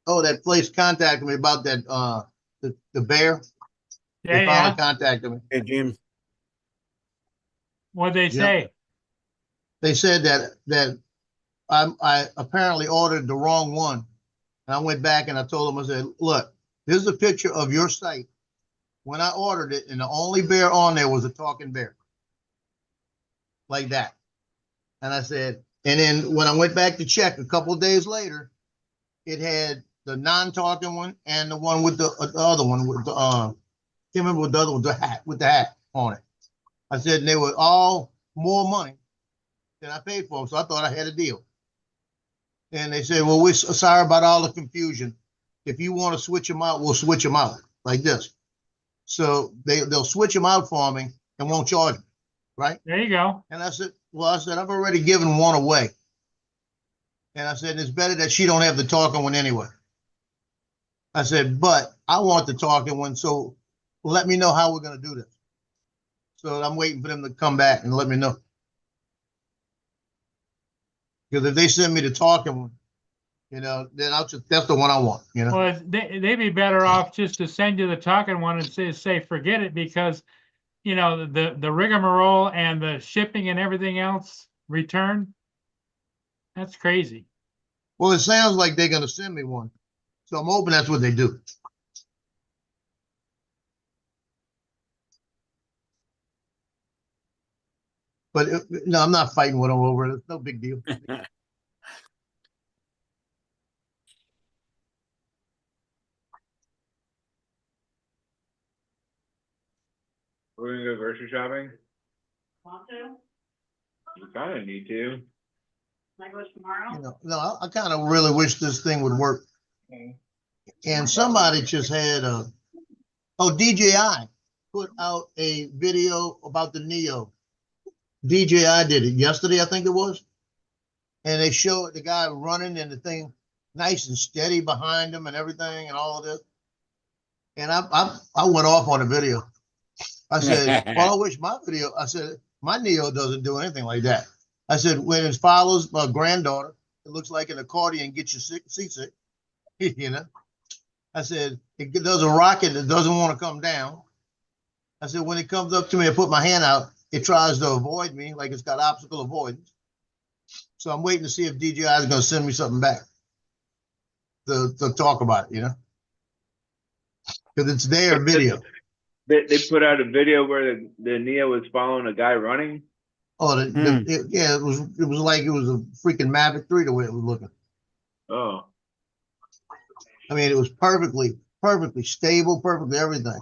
Oh, that place contacted me about that the bear. Yeah, They finally yeah. contacted me. Hey, Jim. What'd they say? They said that I apparently ordered the wrong one. And I went back and I told them, I said, look, this is a picture of your site when I ordered it, and the only bear on there was a talking bear. Like that. And I said, and then when I went back to check a couple of days later, it had the non-talking one and the one with the other one with the can't remember what the other one, with the hat on it. I said, and they were all more money than I paid for them, so I thought I had a deal. And they said, well, we're sorry about all the confusion. If you want to switch them out, we'll switch them out like this. So they'll switch them out for me and won't charge me, right? There you go. And I said, well, I've already given one away. And I said, it's better that she don't have the talking one anyway. I said, but I want the talking one, so let me know how we're going to do this. So I'm waiting for them to come back and let me know. Because if they send me the talking one, then that's the one I want, Well, they'd be better off just to send you the talking one and say forget it, because the rigmarole and the shipping and everything else return. That's crazy. Well, it sounds like they're going to send me one. So I'm hoping that's what they do. But no, I'm not fighting with them over it. It's no big deal. We're gonna go grocery shopping. Want to? You kind of need to. Can I go tomorrow? No, I kind of really wish this thing would work. And somebody just had DJI put out a video about the Neo. DJI did it yesterday, I think it was. And they showed the guy running and the thing nice and steady behind him and everything and all of this. And I went off on the video. I said, well, I wish I said, my Neo doesn't do anything like that. I said, when it follows my granddaughter, it looks like an accordion gets you seasick, I said, it does a rocket that doesn't want to come down. I said, when it comes up to me, I put my hand out, it tries to avoid me, like it's got obstacle avoidance. So I'm waiting to see if DJI is going to send me something back to talk about it, because it's their video. They put out a video where the Neo was following a guy running. Oh, it was like it was a freaking Mavic 3 the way it was looking. Oh. I mean, it was perfectly stable, perfectly everything.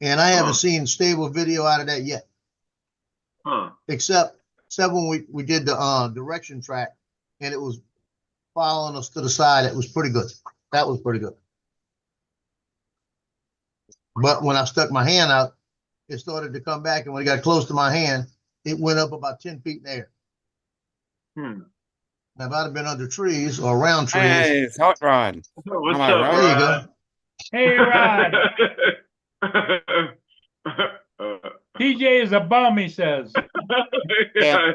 And I haven't seen stable video out of that yet. Huh. Except when we did the direction track and it was following us to the side. It was pretty good. That was pretty good. But when I stuck my hand out, it started to come back. And when it got close to my hand, it went up about 10 feet in the air. Now, if I'd have been under trees or around trees. Hey, it's Hot Rod. What's Am I up, right? There you go. Hey, Rod. TJ is a bum, he says. Yeah.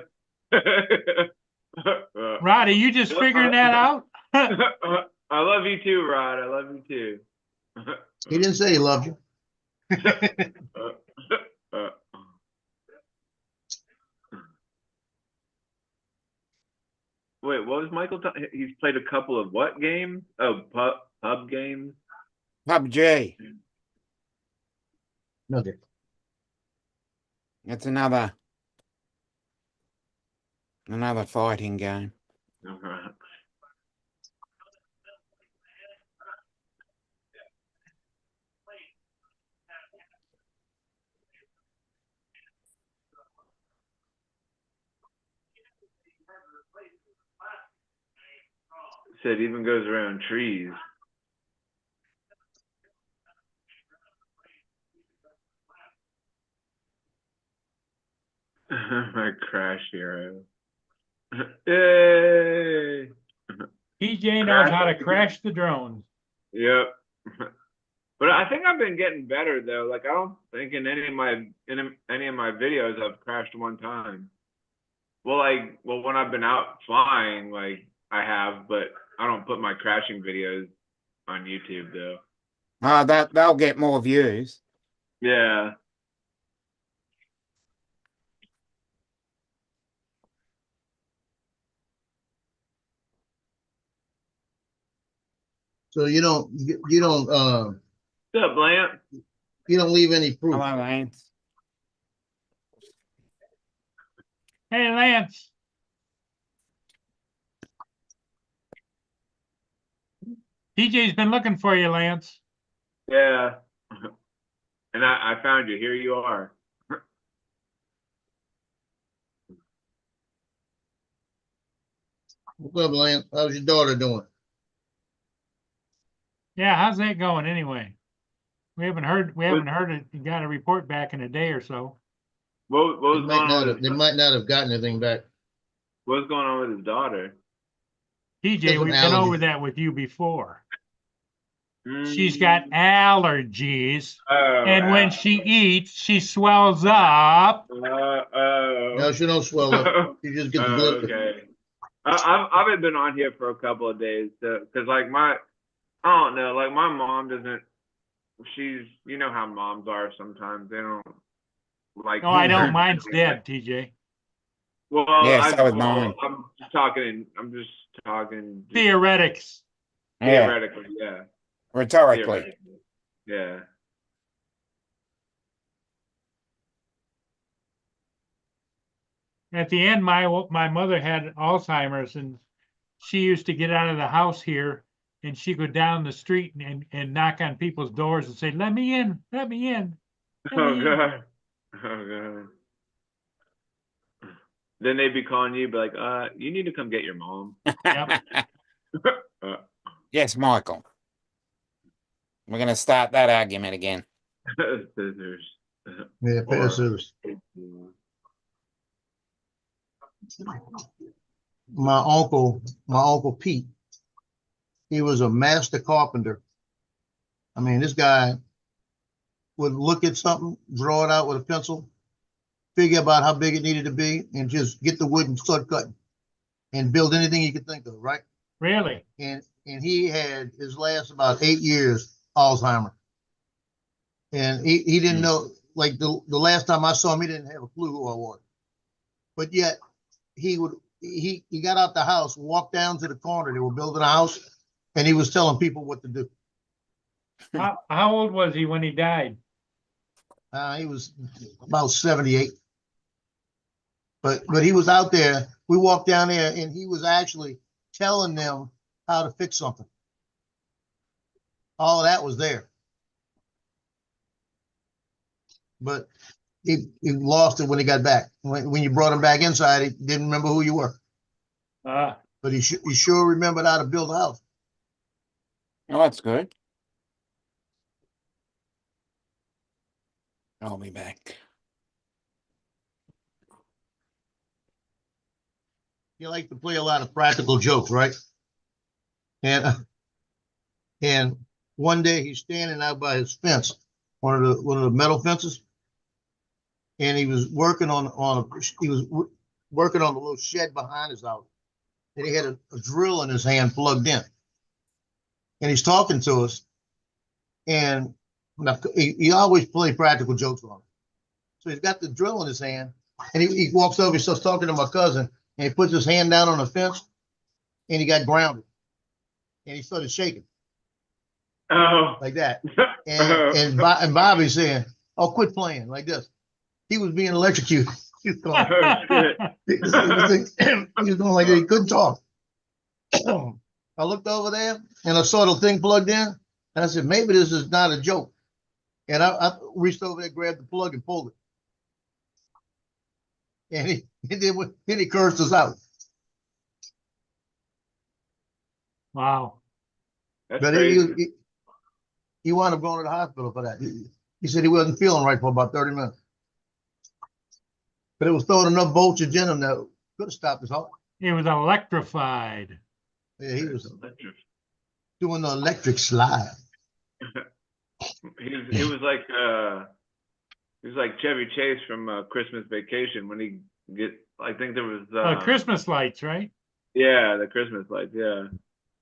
Rod, are you just figuring that out? I love you too, Rod. I love you too. He didn't say he loved you. Wait, what was Michael? He's played a couple of what games? Oh, pub games. PUBG. Okay. It's another fighting game. Said even goes around trees. My crash hero. Yay! TJ knows how to crash the drones. Yep. But I think I've been getting better though. Like I don't think in any of my videos I've crashed one time. Well, when I've been out flying, like I have, but I don't put my crashing videos on YouTube though. They'll get more views. Yeah. So you don't What's up, Lance? you don't leave any proof. Hello, Lance. Hey, Lance. TJ's been looking for you, Lance. Yeah. And I found you. Here you are. What's up, Lance? How's your daughter doing? Yeah, how's that going anyway? We haven't heard it. You got a report back in a day or so. What was going on? They might not have gotten anything back. What's going on with his daughter? TJ, Just we've with been over allergies. that with you before. She's got allergies, and when she eats, she swells up. No, she don't swell up. You just get the blood. Okay. I haven't been on here for a couple of days because like I don't know, like my mom doesn't. She's, you know how moms are sometimes. They don't like. No, I don't. Mine's dead, TJ. Well, Yeah, so is mine. I'm just talking. Theoretics. Yeah, Theoretically, yeah. rhetorically. Yeah. At the end, my mother had Alzheimer's, and she used to get out of the house here, and she'd go down the street and knock on people's doors and say, "Let me in, let me in." Let Oh me in." god. Oh god. Then they'd be calling you, be like, you need to come get your mom. Yep. Yes, Michael. We're going to start that argument again. Scissors. Yeah, pair of scissors. My uncle Pete, he was a master carpenter. I mean, this guy would look at something, draw it out with a pencil, figure about how big it needed to be, and just get the wood and start cutting and build anything he could think of, right? Really? And he had his last about 8 years Alzheimer. And he didn't know, like the last time I saw him, he didn't have a clue who I was. But yet he got out the house, walked down to the corner, they were building a house, and he was telling people what to do. How old was he when he died? He was about 78. But he was out there. We walked down there and he was actually telling them how to fix something. All of that was there. But he lost it when he got back. When you brought him back inside, he didn't remember who you were. But he sure remembered how to build a house. Oh, that's good. I'll be back. You like to play a lot of practical jokes, right? And one day he's standing out by his fence, one of the metal fences, and he was working on the little shed behind his house, and he had a drill in his hand plugged in, and he's talking to us, and he always play practical jokes on him. So he's got the drill in his hand, and he walks over, he starts talking to my cousin, and he puts his hand down on the fence, and he got grounded, and he started shaking Oh. like that. And Bobby's saying, oh, quit playing like this. He was being electrocuted. He was going, Oh, shit. he was going like that. He couldn't talk. I looked over there and I saw the thing plugged in. And I said, maybe this is not a joke. And I reached over there, grabbed the plug and pulled it. And then he cursed us out. Wow. That's But crazy. he wound up going to the hospital for that. He said he wasn't feeling right for about 30 minutes. But it was throwing enough voltage in him that could have stopped his heart. He was electrified. Yeah, he was Electric. doing the electric slide. He was like Chevy Chase from Christmas Vacation when he I think there was Christmas lights, right? yeah, the Christmas lights, yeah.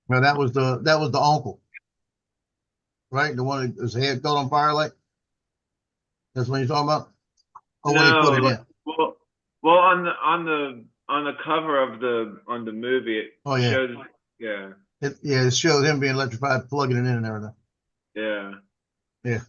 Now that was the uncle, right? The one that his head caught on fire like. That's what you're talking about. Or when he put it in. Well, on the cover of the movie, it Oh yeah, shows, yeah, it showed him being electrified, plugging it in and everything. yeah. Yeah.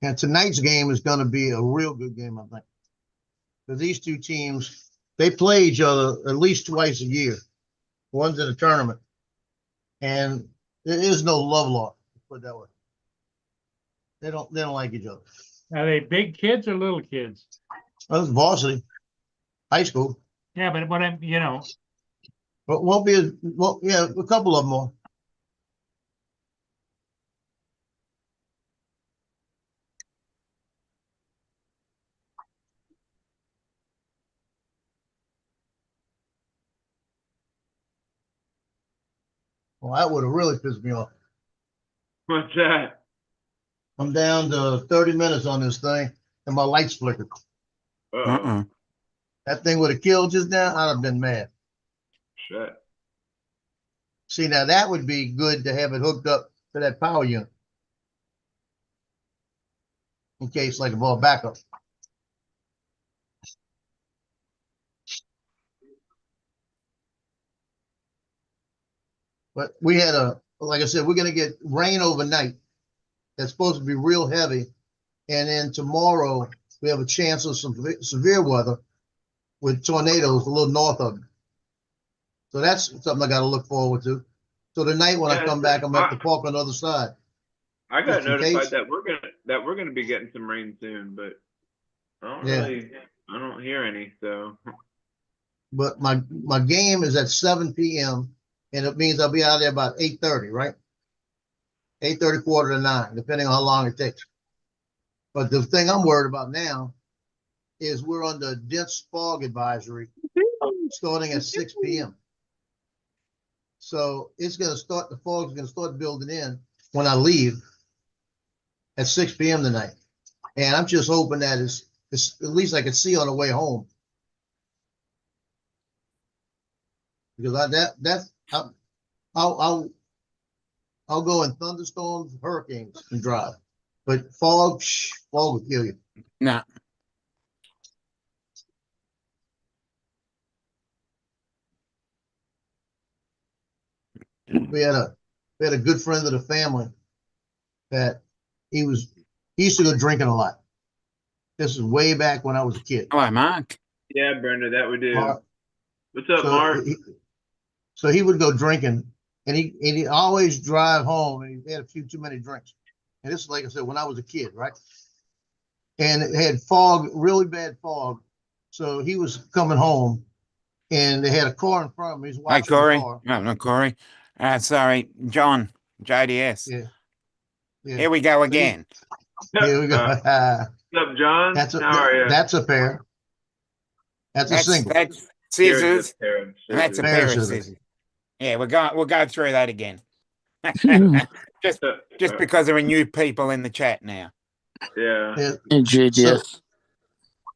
And tonight's game is going to be a real good game, I think. Because these two teams, they play each other at least twice a year. One's in a tournament. And there is no love lost, put it that way. They don't like each other. Are they big kids or little kids? Well, it's varsity, high school. Yeah, but what I'm, But won't be yeah, a couple of them more. Well, that would have really pissed me off. What's that? I'm down to 30 minutes on this thing, and my lights flickered. Uh-oh. That thing would have killed just now. I'd have been mad. Shit. See, now that would be good to have it hooked up to that power unit. In case, like, of all backup. But we had like I said, we're going to get rain overnight. That's supposed to be real heavy. And then tomorrow, we have a chance of some severe weather with tornadoes a little north of it. So that's something I got to look forward to. So tonight when I come back, I'm at the park on the other side. I got Just in notified case. that we're gonna be getting some rain soon, but I don't hear any, so. But my game is at 7 p.m. and it means I'll be out there about 8:30, right? 8:30, quarter to 9, depending on how long it takes. But the thing I'm worried about now is we're under dense fog advisory starting at 6 p.m. So the fog's going to start building in when I leave at 6 p.m. tonight. And I'm just hoping that it's at least I can see on the way home. Because I'll go in thunderstorms, hurricanes, and drive. But fog will kill you. Nah. We had a good friend of the family that he used to go drinking a lot. This is way back when I was a kid. Hello, Mark. Yeah, Brenda, that would do. Mark. What's up, Mark? So he would go drinking, and he always drive home, and he had a few too many drinks. And this is, like I said, when I was a kid, right? And it had fog, really bad fog. So he was coming home, and they had a car in front of him. He's Hey, watching Corey. the car. No, not Corey. Sorry, John, JDS. Yeah. Here we go again. Here we go. What's up, John? How are you? That's a pair. That's a single. That's scissors. Here's a And that's a Pair pair of of scissors. scissors. Yeah, we'll go through that again. just because there are new people in the chat now. Yeah. And JDS.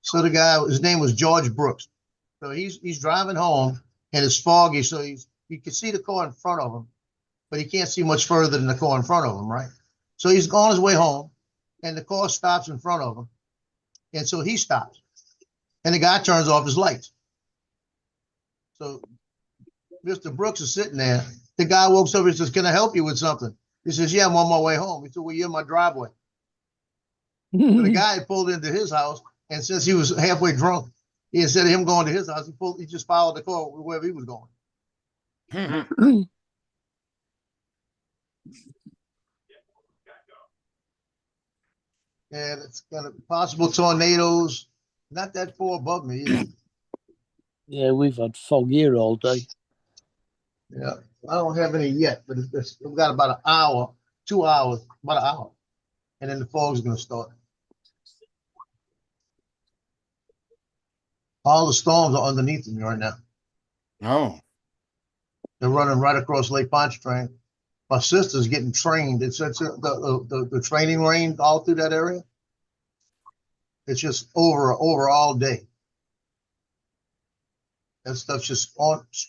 So the guy, his name was George Brooks. So he's driving home, and it's foggy, so you can see the car in front of him, but he can't see much further than the car in front of him, right? So he's on his way home, and the car stops in front of him, And so he stops. And the guy turns off his lights. So Mr. Brooks is sitting there. The guy walks over and says, "Can I help you with something?" He says, "Yeah, I'm on my way home." He said, "Well, you're in my driveway." So the guy had pulled into his house, and since he was halfway drunk, instead of him going to his house, he just followed the car wherever he was going. And it's got possible tornadoes. Not that far above me either. Yeah, we've had fog here all day. Yeah, I don't have any yet, but we've got about an hour, 2 hours, about an hour, and then the fog's going to start. All the storms are underneath me right now. Oh, They're running right across Lake Pontchartrain. My sister's getting trained. It's the training range all through that area. It's just over all day. That stuff's just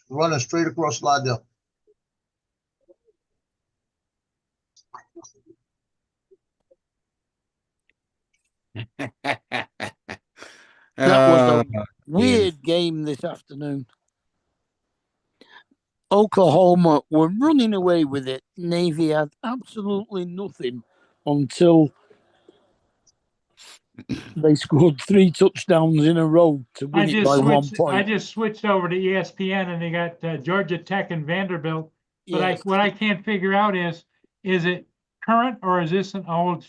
running straight across Slidell. That was Oh, a weird game this afternoon. Oklahoma were running away with it. Navy had absolutely nothing until they scored 3 touchdowns in a row to win it by 1 point. I just switched over to ESPN and they got Georgia Tech and Vanderbilt. But Yes. what I can't figure out is it current or is this an old?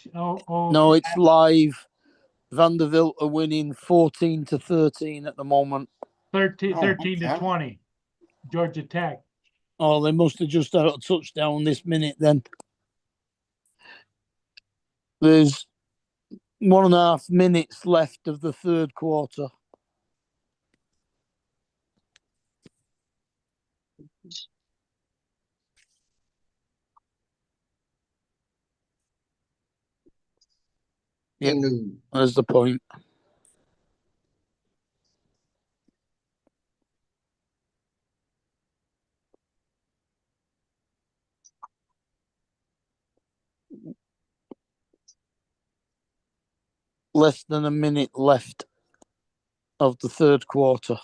No, it's live. Vanderbilt are winning 14-13 at the moment. 13 okay. to 20. Georgia Tech. Oh, they must have just had a touchdown this minute then. There's 1.5 minutes left of the third quarter. Yep. There's the point. Less than a minute left of the third quarter.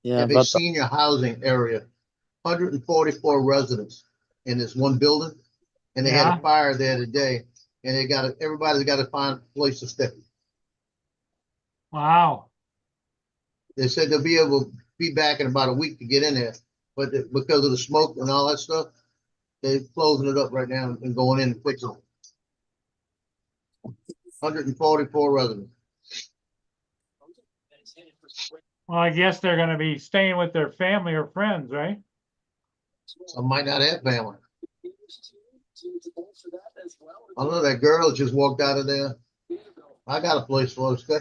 Yeah, Have a senior housing area, 144 residents in this one building, and they had a fire there today, and everybody's got to find a place to stay. Wow. They said they'll be able to be back in about a week to get in there, but because of the smoke and all that stuff, they're closing it up right now and going in and fixing it. 144 residents. Well, I guess they're going to be staying with their family or friends, right? Some might not have family. I know that girl just walked out of there. I got a place for her to stay.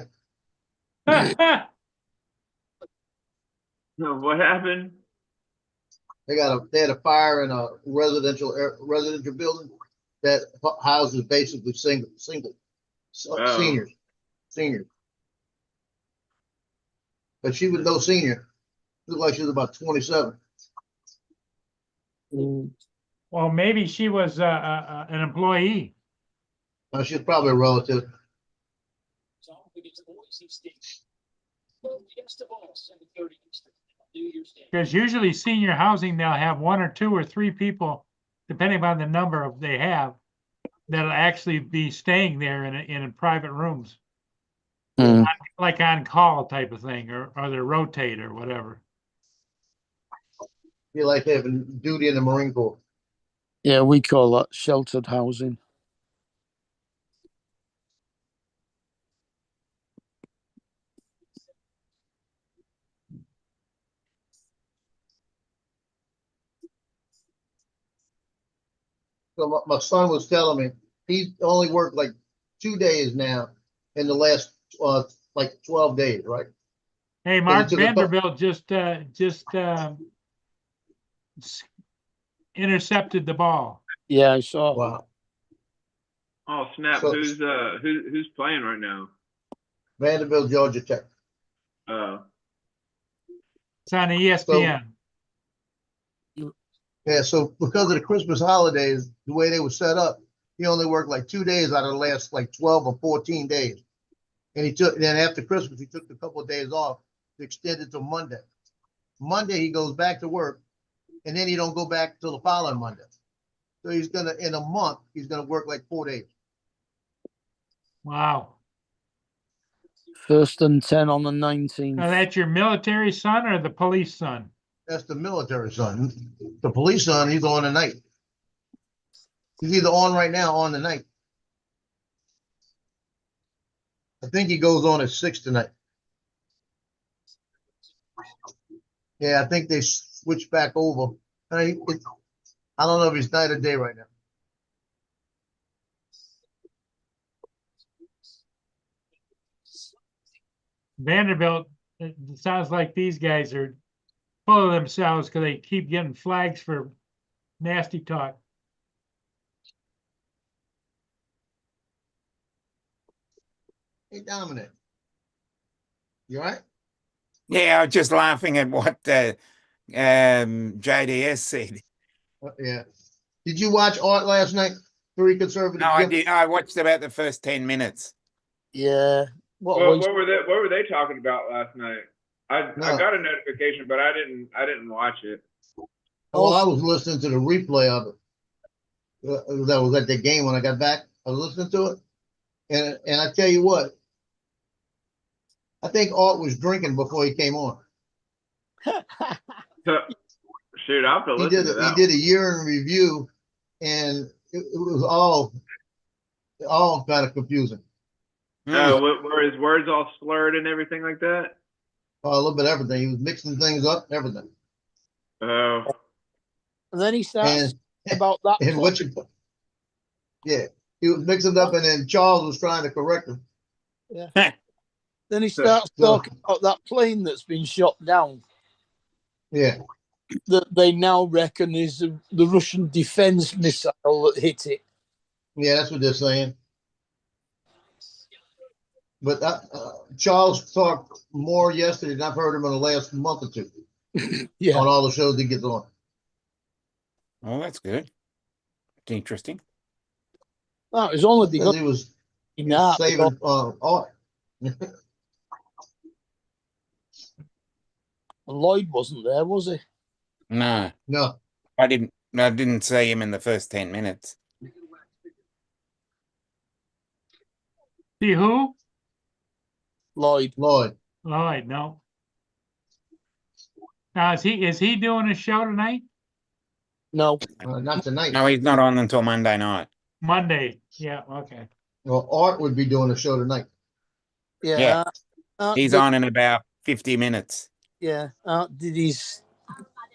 No, what happened? They had a fire in a residential building that houses basically single seniors. But she was no senior. Looked like she was about 27. Well, maybe she was an employee. She's probably a relative. Because usually senior housing, they'll have 1 or 2 or 3 people, depending on the number they have, that'll actually be staying there in private rooms. Like on call type of thing, or they rotate or whatever. Be like having duty in the Marine Corps. Yeah, we call that sheltered housing. So my son was telling me he's only worked like 2 days now in the last like 12 days, right? Hey, Mark Vanderbilt just intercepted the ball. Yeah, I saw. Wow. Oh snap! So- who's playing right now? Vanderbilt, Georgia Tech. Oh. It's on ESPN. Yeah, so because of the Christmas holidays, the way they were set up, he only worked like 2 days out of the last like 12 or 14 days. And then after Christmas, he took a couple of days off to extend it to Monday. Monday, he goes back to work, and then he don't go back till the following Monday. So in a month, he's gonna work like 4 days. Wow. 1st and 10 on the 19th. Now that's your military son or the police son? That's the military son. The police son, he's on tonight. He's either on right now or on tonight. I think he goes on at 6 tonight. Yeah, I think they switched back over. I don't know if it's night or day right now. Vanderbilt, it sounds like these guys are full of themselves because they keep getting flags for nasty talk. Hey, Dominic. You all right? Yeah, I was just laughing at what JDS said. Yeah. Did you watch Art last night? Three conservative. No, I did. I watched about the first 10 minutes. Yeah. What What were they talking about last night? I No. got a notification, but I didn't watch it. Oh, I was listening to the replay of it. That was at the game when I got back. I was listening to it, and I tell you what, I think Art was drinking before he came on. Shoot, I'll have to He listen to that. did a year in review, and it was all kind of confusing. Oh, were his words all slurred and everything like that? A little bit of everything. He was mixing things up, everything. Oh. And then he starts And about that. and what you, yeah, he was mixing up, and then Charles was trying to correct him. Yeah. Then he starts talking about that plane that's been shot down. Yeah, That they now reckon is the Russian defense missile that hit it. yeah, that's what they're saying. But Charles talked more yesterday than I've heard him in the last month or two Yeah. on all the shows he gets on. Oh, that's good. It's interesting. No, it's only Because because he was nah, saving Art. Lloyd wasn't there, was he? No, No, I didn't see him in the first 10 minutes. See who? Lloyd. Lloyd. Lloyd, no. Now is he doing a show tonight? No. Not tonight. No, he's not on until Monday night. Monday. Yeah, okay. Well, Art would be doing a show tonight. Yeah. Yeah. He's on in about 50 minutes. Yeah. Did his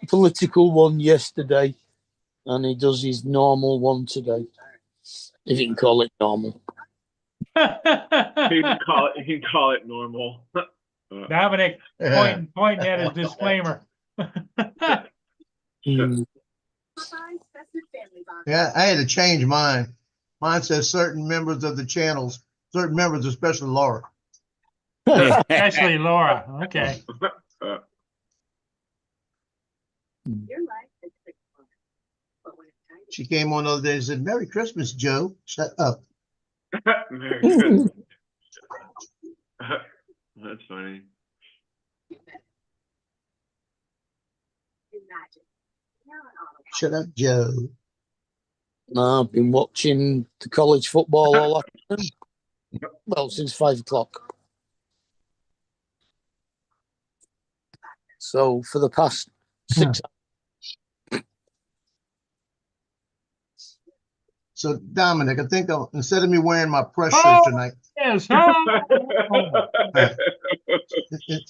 political one yesterday, and he does his normal one today. If you can call it normal. You can call it normal. Dominic pointing at his disclaimer. Yeah, I had to change mine. Mine says certain members of the channels, certain members, especially Laura. Especially Laura. Okay. She came on the other day and said, "Merry Christmas, Joe." Shut up. Very good. That's funny. Shut up, Joe. No, I've been watching the college football all afternoon. Well, since 5 o'clock. So for the past 6 So, Dominic, I think instead of me wearing my press shirt tonight, Yes.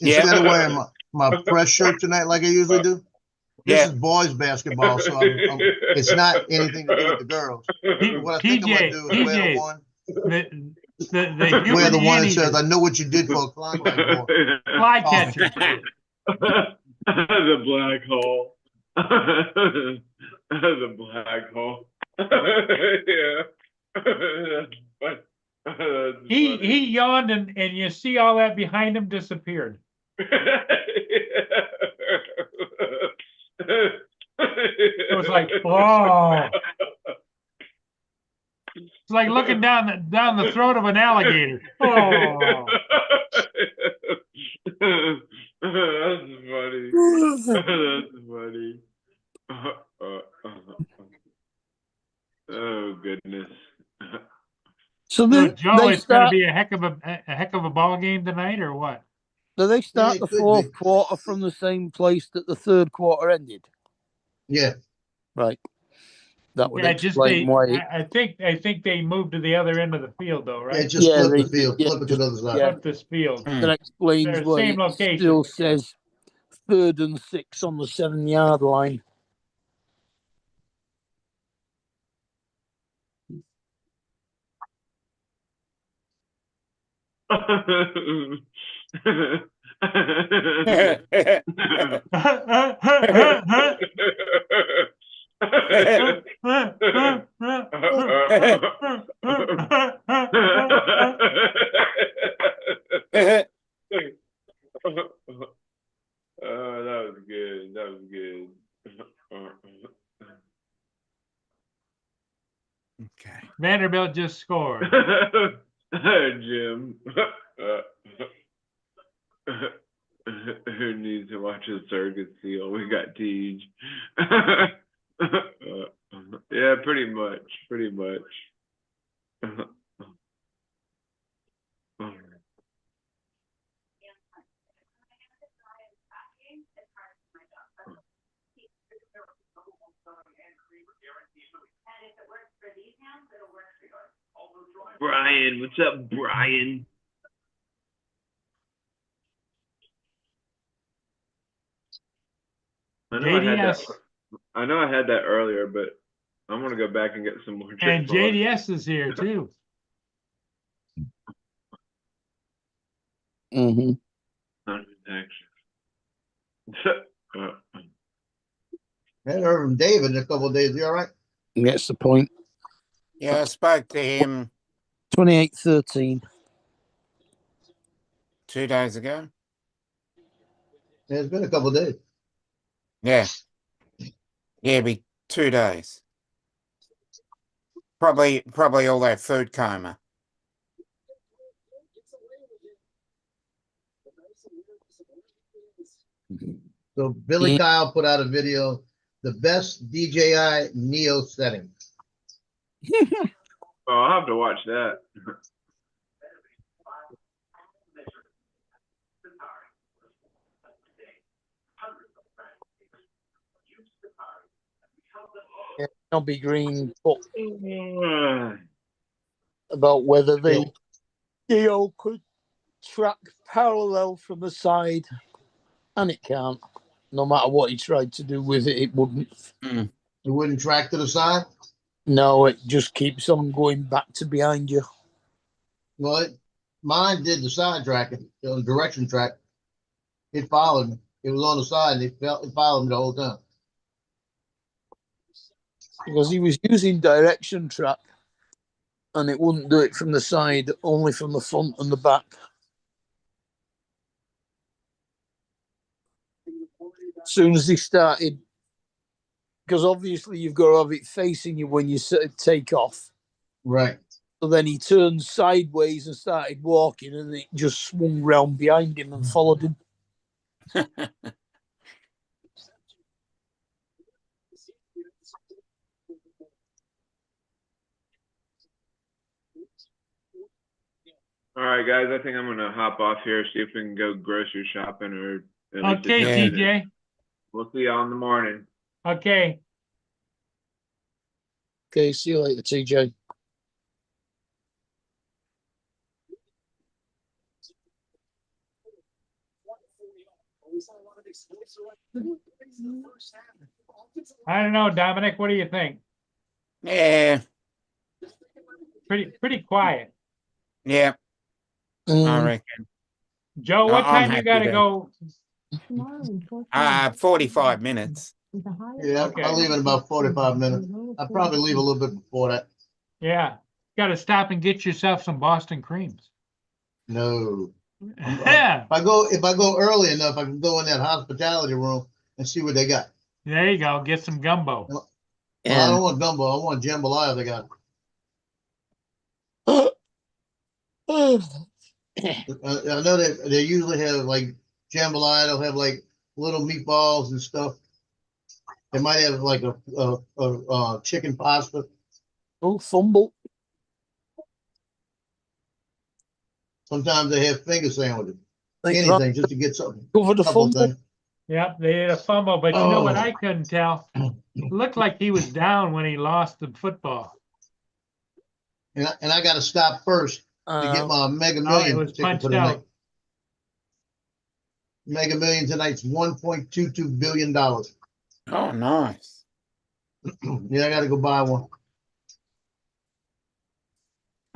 instead of wearing my press shirt tonight like I usually do, this Yeah. is boys basketball, so it's not anything to do with the girls. What I think I'm gonna do is wear the one. Wear the one that says, "I know what you did for a clock like boy." Fly catcher. The black hole. The black hole. Yeah. But That's He funny. he yawned and you see all that behind him disappeared. It was like, oh. It's like looking down the throat of an alligator. Oh. That's funny. That's funny. Oh goodness. So So they, Joe, they it's going to start. be a heck of a ball game tonight, or what? Do they start it the could fourth be. quarter from the same place that the third quarter ended? Yeah, Right. That would Yeah, just explain why. I think they moved to the other end of the field, though, yeah, right? just Yeah, flip they the did. field, Yeah, flip it to the other side. yeah. Flip this field. That explains They're why same it location. still says 3rd and 6 on the 7-yard line. Oh, that was good. That was good. Okay. Vanderbilt just scored. Jim. Who needs to watch a circus seal? We got Tej. Yeah, pretty much. Pretty much. Brian, what's up, Brian? I know I had that. JDS I know I had that earlier, but I'm gonna go back and get some more. and Chick-fil-A. JDS is here too. Mm-hmm. I hadn't heard from David in a couple of days. You all right? Gets the point. Yeah, I spoke to him 28-13. 2 days ago. Yeah, it's been a couple of days. Yeah. Yeah, be 2 days. Probably all that food coma. So Billy Yeah. Kyle put out a video, the best DJI Neo setting. Oh, I'll have to watch that. Nobby Green talked about whether the Neo could track parallel from the side, and it can't. No matter what he tried to do with it, it wouldn't. It wouldn't track to the side. No, it just keeps on going back to behind you. Well, mine did the side tracking, the direction track. It followed me. It was on the side, and it followed me the whole time. Because he was using direction track, and it wouldn't do it from the side, only from the front and the back. As soon as he started, because obviously you've got to have it facing you when you take off. Right. So then he turned sideways and started walking, and it just swung round behind him and followed him. All right, guys. I think I'm gonna hop off here, see if we can go grocery shopping or. At least Okay, attend it. TJ. We'll see y'all in the morning. Okay. Okay, see you later, TJ. I don't know, Dominic. What do you think? Yeah. Pretty quiet. Yeah, I Mm, reckon. Joe, what I'm time you happy got to to- go? 45 minutes. Yeah, Okay. I'll leave in about 45 minutes. I'll probably leave a little bit before that. Yeah. Gotta stop and get yourself some Boston creams. No. Yeah, If I go early enough, I can go in that hospitality room and see what they got. there you go. Get some gumbo. Well, I don't want gumbo. I want jambalaya. They got. I know that they usually have like jambalaya. They'll have like little meatballs and stuff. They might have like a chicken pasta. Oh, fumble. Sometimes they have finger sandwiches. Think Anything just to get something. Cover the Couple fumble. things. Yep, they had a fumble, but you know what? Oh. I couldn't tell. Looked like he was down when he lost the football. And I got to stop first to get my Mega Oh, it Million was ticket punched for tonight. out. Mega Million tonight's $1.22 billion. Oh, nice. Yeah, I got to go buy one.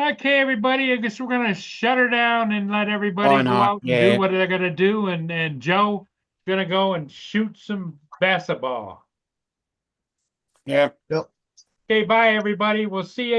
Okay, everybody, I guess we're gonna shut her down and let everybody Why go not? out and Yeah. do what they're gonna do, and Joe gonna go and shoot some basketball. Yep. Yep. Okay, bye, everybody. We'll see you